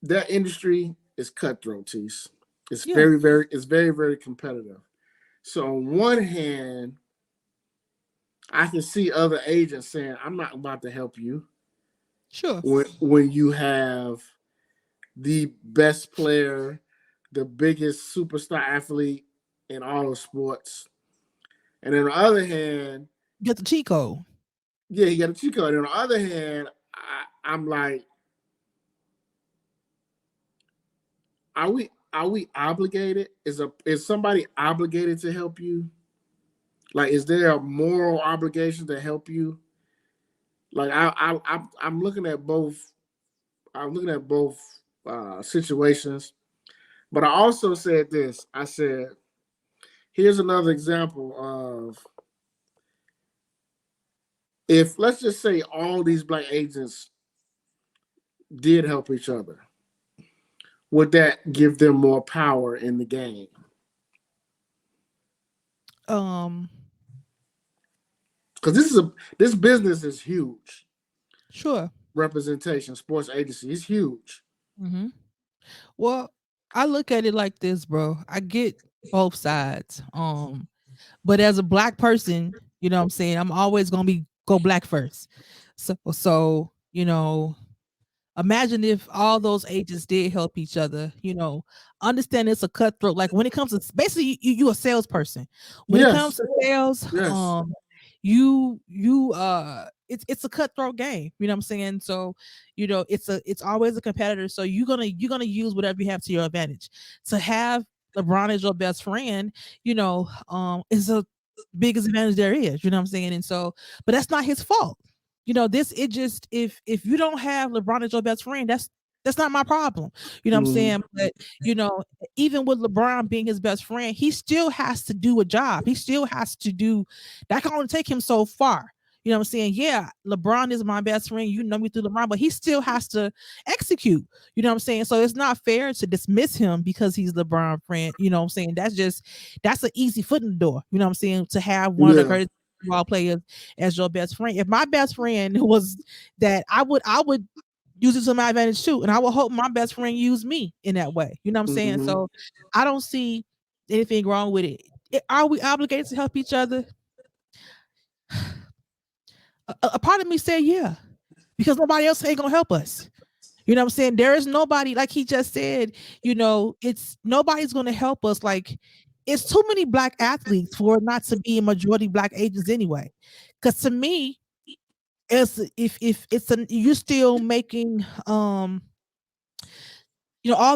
that industry is cutthroat, Tease. It's Yeah, very competitive. So on one hand, I can see other agents saying, "I'm not about to help you," sure. when you have the best player, the biggest superstar athlete in all of sports, and on the other hand, Get the cheat code. yeah, he got a cheat code. And on the other hand, I'm like, are we obligated? Is somebody obligated to help you? Like, is there a moral obligation to help you? Like, I'm looking at both. I'm looking at both situations. But I also said this. I said, here's another example of, if let's just say all these black agents did help each other, would that give them more power in the game? Um, Because this business is huge. sure. Representation, sports agency is huge. Hmm. Well, I look at it like this, bro. I get both sides. But as a black person, you know what I'm saying, I'm always gonna be go black first. So imagine if all those agents did help each other. Understand it's a cutthroat. Like when it comes to basically you a salesperson. When it comes Yes, to sales, yes. it's a cutthroat game. You know what I'm saying? So, it's always a competitor. So you're gonna use whatever you have to your advantage. To have LeBron as your best friend, is a biggest advantage there is. You know what I'm saying? And so, but that's not his fault. This it just if you don't have LeBron as your best friend, that's not my problem. You know what I'm Mm, saying? But even with LeBron being his best friend, he still has to do a job. He still has to do that can only take him so far. You know what I'm saying? Yeah, LeBron is my best friend. You know me through LeBron, but he still has to execute. You know what I'm saying? So it's not fair to dismiss him because he's LeBron friend. You know what I'm saying? That's an easy foot in the door. You know what I'm saying? To have one of the yeah. greatest ball players as your best friend. If my best friend was that, I would use it to my advantage too, and I would hope my best friend use me in that way. You know what I'm saying? Hmm. So I don't see anything wrong with it. Are we obligated to help each other? A part of me said yeah, because nobody else ain't gonna help us. You know what I'm saying? There is nobody, like he just said, it's nobody's gonna help us. Like, it's too many black athletes for it not to be a majority black agents anyway. Because to me, it's if it's you still making all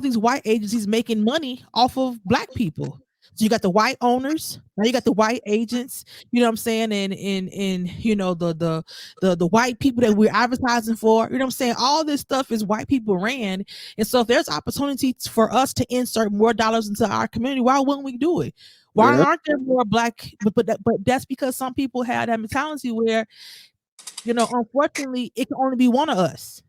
these white agencies making money off of black people. So you got the white owners, now you got the white agents, you know what I'm saying, and the white people that we're advertising for, you know what I'm saying? All this stuff is white people ran. And so if there's opportunity for us to insert more dollars into our community, why wouldn't we do it? Why Yeah. aren't there more black? But that's because some people have that mentality where, unfortunately, it can only be one of us.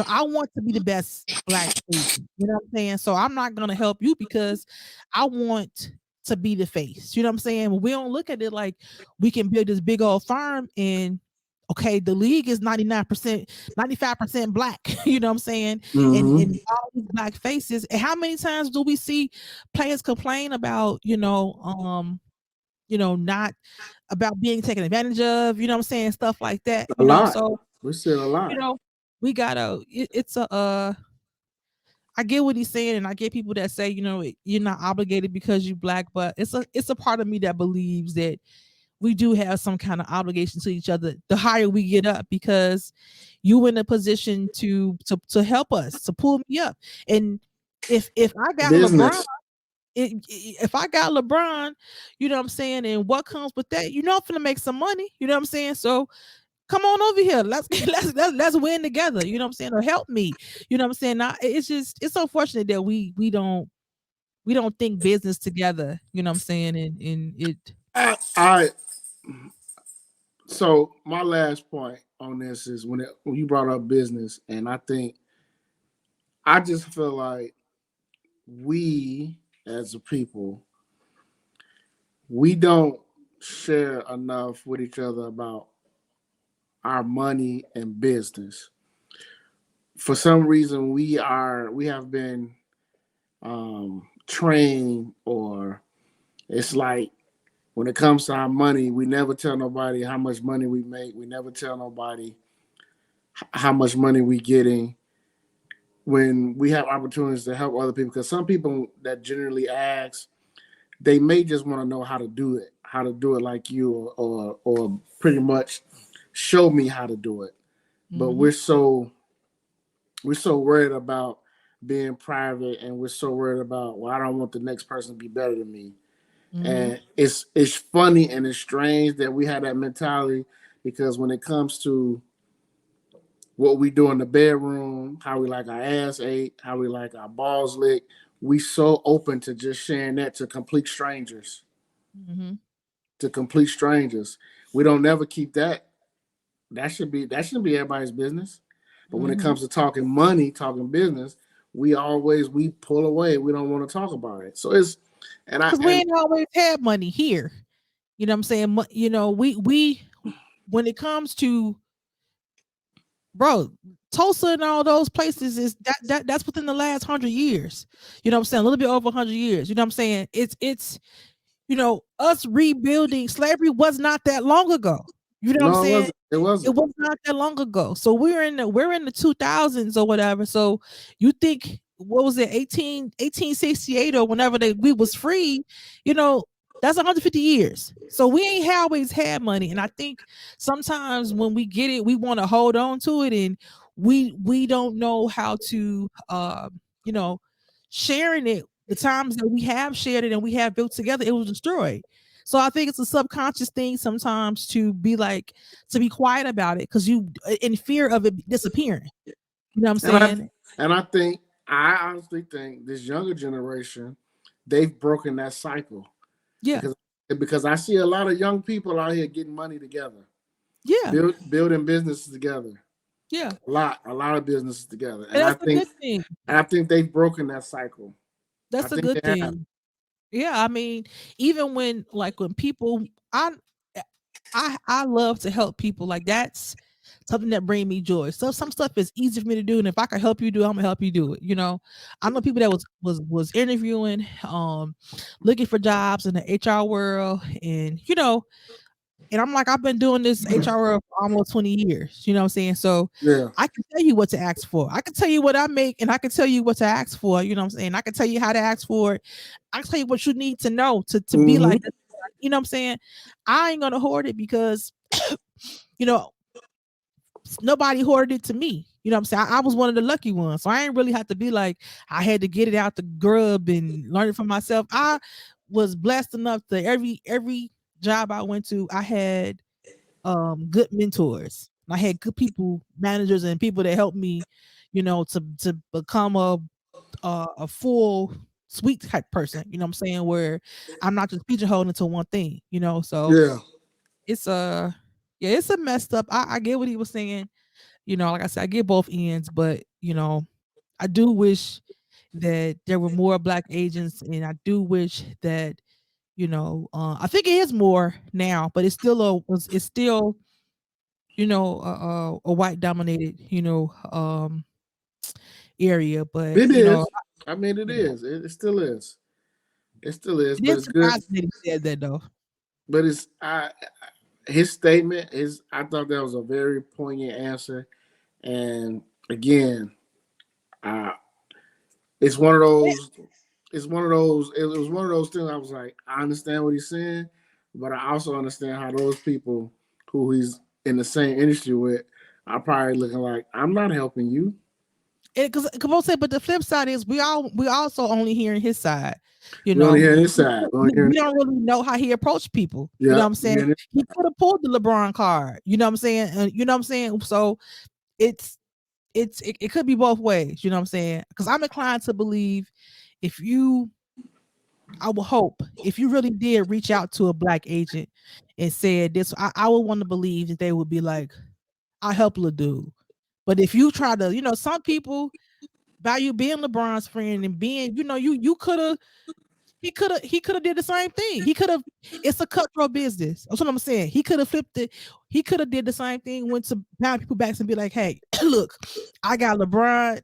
I want to be the best black agent. You know what I'm saying? So I'm not gonna help you because I want to be the face. You know what I'm saying? We don't look at it like we can build this big old farm and okay, the league is 99%, 95% black. You know what I'm saying? And Hmm. all these black faces. And how many times do we see players complain about, not about being taken advantage of, you know what I'm saying? Stuff like that, A lot. So We said a you lot. know, we gotta. It's a. I get what he's saying, and I get people that say, you're not obligated because you black, but it's a part of me that believes that we do have some kind of obligation to each other. The higher we get up, because you in a position to help us, to pull me up, and if I got LeBron. Business. If I got LeBron, you know what I'm saying, and what comes with that, I'm gonna make some money. You know what I'm saying? So come on over here. Let's let's win together. You know what I'm saying? Or help me. You know what I'm saying? Now, it's unfortunate that we don't think business together. You know what I'm saying? And it. I So my last point on this is when you brought up business, and I just feel like we as a people, we don't. share enough with each other about our money and business. For some reason, we have been trained, or it's like when it comes to our money, we never tell nobody how much money we make. We never tell nobody how much money we getting when we have opportunities to help other people. Because some people that generally ask, they may just want to know how to do it like you, or pretty much show me how to do it. But Mm-hmm. we're so worried about being private, and we're so worried about, well, I don't want the next person to be better than me. Mm-hmm. And it's funny and it's strange that we have that mentality, because when it comes to what we do in the bedroom, how we like our ass ate, how we like our balls licked, we so open to just sharing that to complete strangers. Mm-hmm. To complete strangers. We don't never keep that. That shouldn't be everybody's business. But when it Mm-hmm. comes to talking money, talking business, we pull away. We don't want to talk about it. So it's and I Because we and ain't always had money here. You know what I'm saying? We when it comes to, bro, Tulsa and all those places is that's within the last 100 years. You know what I'm saying? A little bit over 100 years. You know what I'm saying? It's us rebuilding slavery was not that long ago. You know what I'm no, it saying? wasn't. It It wasn't. was not that long ago. So we're in the 2000s or whatever. So you think, what was it, 1868 or whenever we was free, you know, that's 150 years. So we ain't always had money. And I think sometimes when we get it, we want to hold on to it, and we don't know how to you know, sharing it. The times that we have shared it and we have built together, it was destroyed. So I think it's a subconscious thing sometimes to be like, to be quiet about it, because you in fear of it disappearing. You know what I'm And I saying? and I think I honestly think this younger generation, they've broken that cycle, Yeah, because I see a lot of young people out here getting money together, yeah, building businesses together. yeah. A lot of businesses together. And that's a good thing. And I think they've broken that cycle. I That's a think good they have. thing. Yeah, I mean, even when people, I love to help people. Like, that's something that bring me joy. So some stuff is easy for me to do, and if I can help you do it, I'm gonna help you do it. I know people that was interviewing, looking for jobs in the HR world, and I'm like, I've been doing this HR world for almost 20 years. You know what I'm saying? So Yeah. I can tell you what to ask for. I can tell you what I make, and I can tell you what to ask for. You know what I'm saying? I can tell you how to ask for it. I can tell you what you need to know to be Hmm. like this. You know what I'm saying? I ain't gonna hoard it because you know nobody hoarded it to me. You know what I'm saying? I was one of the lucky ones. So I ain't really have to be like, I had to get it out the grub and learn it for myself. I was blessed enough that every job I went to, I had good mentors. I had good people, managers, and people that helped me, to become a full sweet type person. You know what I'm saying? Where I'm not just pigeonholed into one thing. So Yeah. it's yeah, it's a messed up. I get what he was saying. Like I said, I get both ends, but I do wish that there were more black agents, and I do wish that I think it is more now, but it's still a white dominated area, but It is. I mean, it yeah, is. It still is. It still is. it But didn't it's good. surprise me that he said that though. But it's his statement is. I thought that was a very poignant answer. And again, uh, it's one of those. It's one of those. It was one of those things. I was like, I understand what he's saying, but I also understand how those people who he's in the same industry with are probably looking like, I'm not helping you. Because say, but the flip side is we also only hearing his side. You We only know, hear his side. We only hear, we don't really know how he approached people. You know yeah, what I'm we saying? hear it. He could have pulled the LeBron card. You know what I'm saying? And you know what I'm saying? So it's it could be both ways. You know what I'm saying? Because I'm inclined to believe if you, I would hope if you really did reach out to a black agent and said this, I would want to believe that they would be like, I'll help a dude. But if you try to, some people value being LeBron's friend and being, you could have. He could have did the same thing. He could have. It's a cutthroat business. That's what I'm saying. He could have flipped it. He could have did the same thing. Went to pound people backs and be like, "Hey, look, I got LeBron.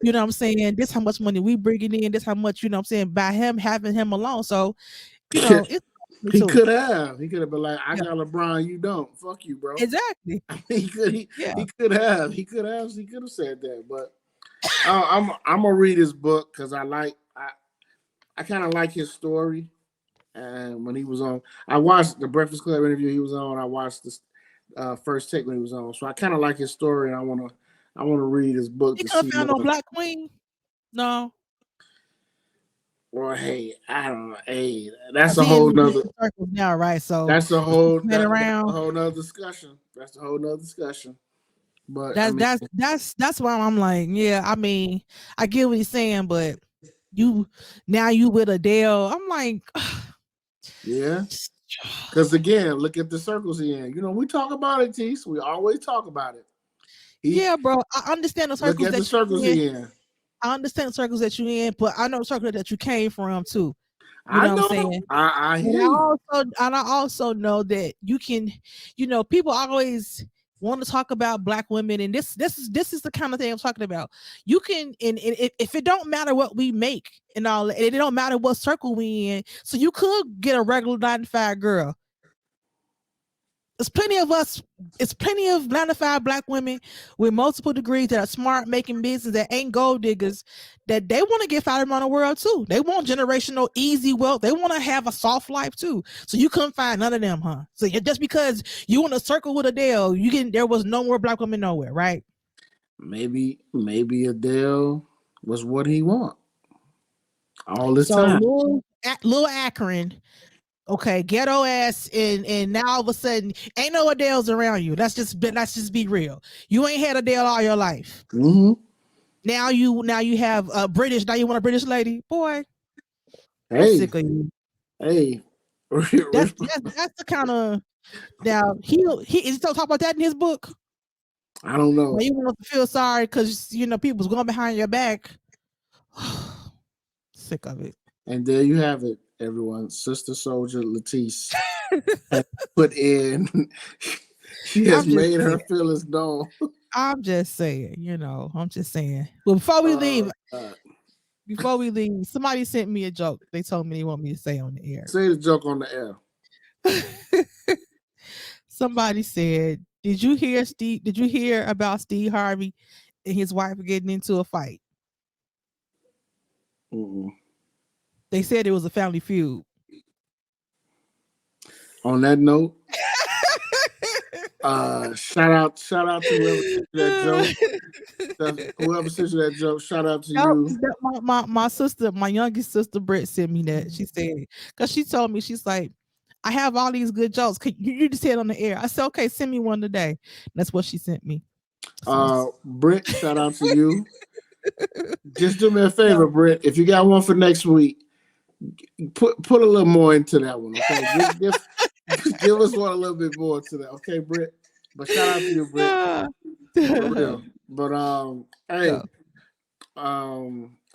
You know what I'm saying? This how much money we bringing in. This how much, you know what I'm saying, by him having him alone. So, you know, it's he too. could have. He could have been like, I got LeBron, you don't. Fuck you, bro. Exactly. He could have said that. But I'm gonna read his book because I kind of like his story. And when he was on, I watched the Breakfast Club interview he was on. I watched this First Take when he was on. So I kind of like his story, and I wanna read his book. He to could have see found more. no Black Queen. No. Well, hey, I don't know. Hey, that's a whole nother circle now, right? So that's a whole around. a whole nother discussion. That's a whole nother discussion. But that's why I'm like, yeah. I mean, I get what he's saying, but you with Adele. I'm like, yeah. Because again, look at the circles he in. You know, we talk about it, Tease. We always talk about it. Yeah, bro. I understand the circles the circles he in. I understand the circles that you in, but I know the circle that you came from too. You know what I'm saying? I hear you. I also know that you can, you know, people always want to talk about Black women, and this is the kind of thing I'm talking about. You can, and if it don't matter what we make and all, and it don't matter what circle we in, so you could get a regular 9-to-5 girl. There's plenty of us. It's plenty of 9-to-5 Black women with multiple degrees that are smart, making business, that ain't gold diggers, that they want to get fired around the world too. They want generational easy wealth. They want to have a soft life too. So you couldn't find none of them, huh? So just because you in a circle with Adele, there was no more Black women nowhere, right? Maybe Adele was what he want all this time. Lil Akron. Okay, ghetto ass, and now all of a sudden ain't no Adele's around you. Let's just be real. You ain't had Adele all your life. Mm-hmm. Now you have a British. Now you want a British lady, boy. Hey, I'm sick of you. Hey, that's the kind of. Now he is still talk about that in his book. I don't know. Now you want to feel sorry because you know people's going behind your back. Sick of it. And there you have it, everyone. Sister Soldier Letice has put in. She has made her feelings known. I'm just saying, you know. I'm just saying. Well, before we leave, somebody sent me a joke. They told me they want me to say on the air. Say the joke on the air. Somebody said, "Did you hear about Steve Harvey and his wife getting into a fight?" Mm-mm. They said it was a family feud. On that note, shout out to whoever sent you that joke. Whoever sent you that joke, shout out to you. My sister, my youngest sister Britt sent me that. She said, because she told me, she's like, I have all these good jokes. Could you just say it on the air? I said, okay, send me one today. That's what she sent me. Britt, shout out to you. Just do me a favor, Britt. If you got one for next week, put a little more into that one, okay? Give us one a little bit more to that, okay, Britt? But shout out to you, Britt. For real. But hey,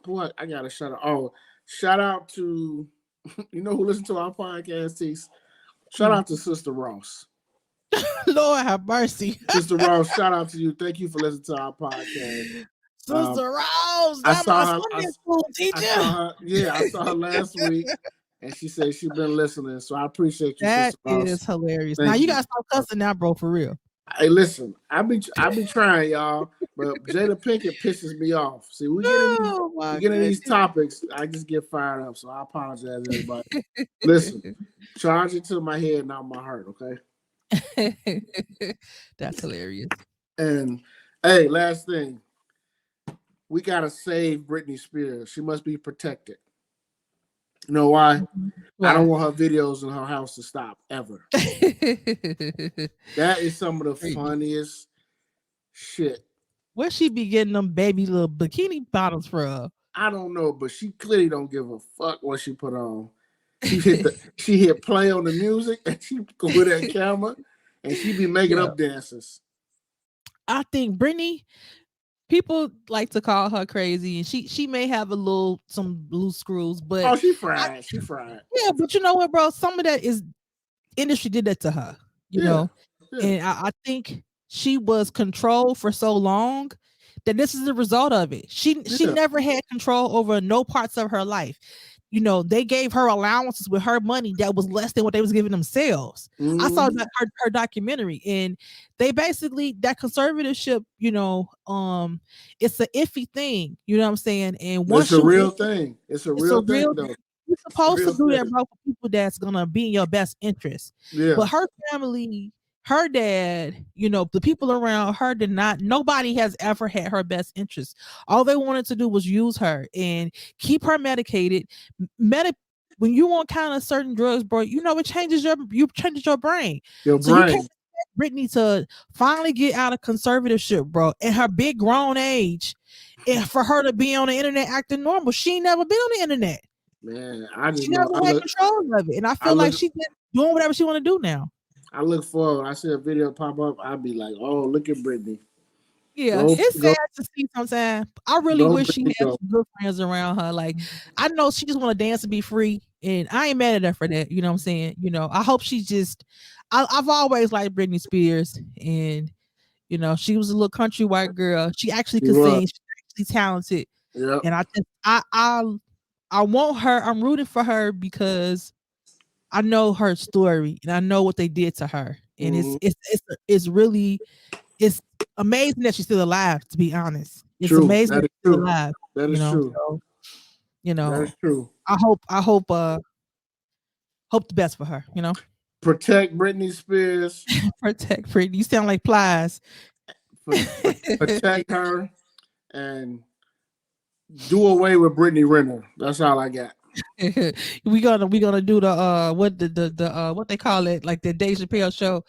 who I gotta shout out? Oh, shout out to you know who listens to our podcast, Tease? Shout out to Sister Ross. Lord have mercy. Sister Ross, shout out to you. Thank you for listening to our podcast. Sister Ross, I saw her last week, and she said she's been listening. So I appreciate you. That Sister Ross. is hilarious. Now you gotta stop cussing now, bro, for real. Hey, listen, I be trying, y'all, but Jada Pinkett pisses me off. See, we get in these topics, I just get fired up. So I apologize, everybody. Listen, charge it to my head, not my heart, okay? That's hilarious. And hey, last thing. We gotta save Britney Spears. She must be protected. You know why? I don't want her videos in her house to stop ever. That is some of the funniest shit. Where she be getting them baby little bikini bottoms from? I don't know, but she clearly don't give a fuck what she put on. She hit play on the music and she go with that camera and she be making up dances. I think Britney people like to call her crazy, and she may have some loose screws, but Oh, she I, fried. She fried. yeah, but you know what, bro? Some of that is industry did that to her, you Yeah. know, Yeah. and I think she was controlled for so long that this is the result of it. She Yeah. never had control over no parts of her life. You know, they gave her allowances with her money that was less than what they was giving themselves. I saw Mm-hmm. her documentary, and they basically that conservatorship, it's a iffy thing, you know what I'm saying? And It's once a you real thing. It's a it's a real thing, real though. you're It's a supposed to real do that, thing. bro, for people that's gonna be in your best interest. Yeah. But her family, her dad, the people around her did not. Nobody has ever had her best interest. All they wanted to do was use her and keep her medicated. Medi- when you on kind of certain drugs, bro, it changes your brain. Your So you can't brain. expect Brittany to finally get out of conservatorship, bro, at her big grown age, and for her to be on the internet acting normal. She ain't never been on the internet. Man, I just She know never had control of it, and I I feel like look she's just doing whatever she want to do now. I look forward. I see a video pop up, I'll be like, oh, look at Brittany. Yeah, Go it's go sad to see sometimes. I really go wish she Brittany had go. some good friends around her. Like, I know she just want to dance and be free, and I ain't mad at her for that. You know what I'm saying? I hope she's just. I've always liked Britney Spears, and she was a little country white girl. She actually She could was. sing. She's actually talented, Yep. and I want her. I'm rooting for her because I know her story and I know what they did to her, and Mm-hmm. it's really it's amazing that she's still alive. To be honest, it's True. amazing That that is she's still true. alive. That is true. So you That know, is true. I hope the best for her. Protect Britney Spears. Protect Britney. You sound like Plies. Protect her and do away with Brittany Renner. That's all I got. we gonna do what they call it, like the Dave Chappelle show,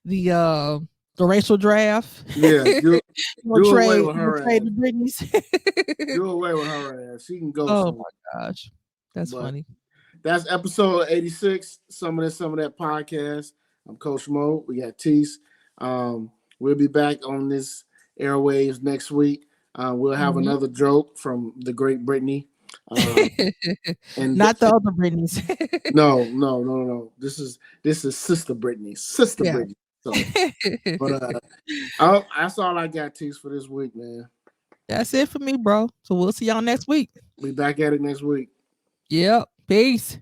the racial draft. Yeah, We'll do away trade with we'll her trade ass. the Britneys. Do away with her ass. She can go Oh somewhere. my gosh. That's But funny. that's episode 86. Some of that podcast. I'm Coach Mo. We got Tease. We'll be back on this airwaves next week. We'll have Mhm. another joke from the great Brittany. Um, and Not the other Britneys. no. This is Sister Brittany. Sister Yeah. Brittany. So, but that's all I got, Tease, for this week, man. That's it for me, bro. So we'll see y'all next week. We back at it next week. Yep. Peace.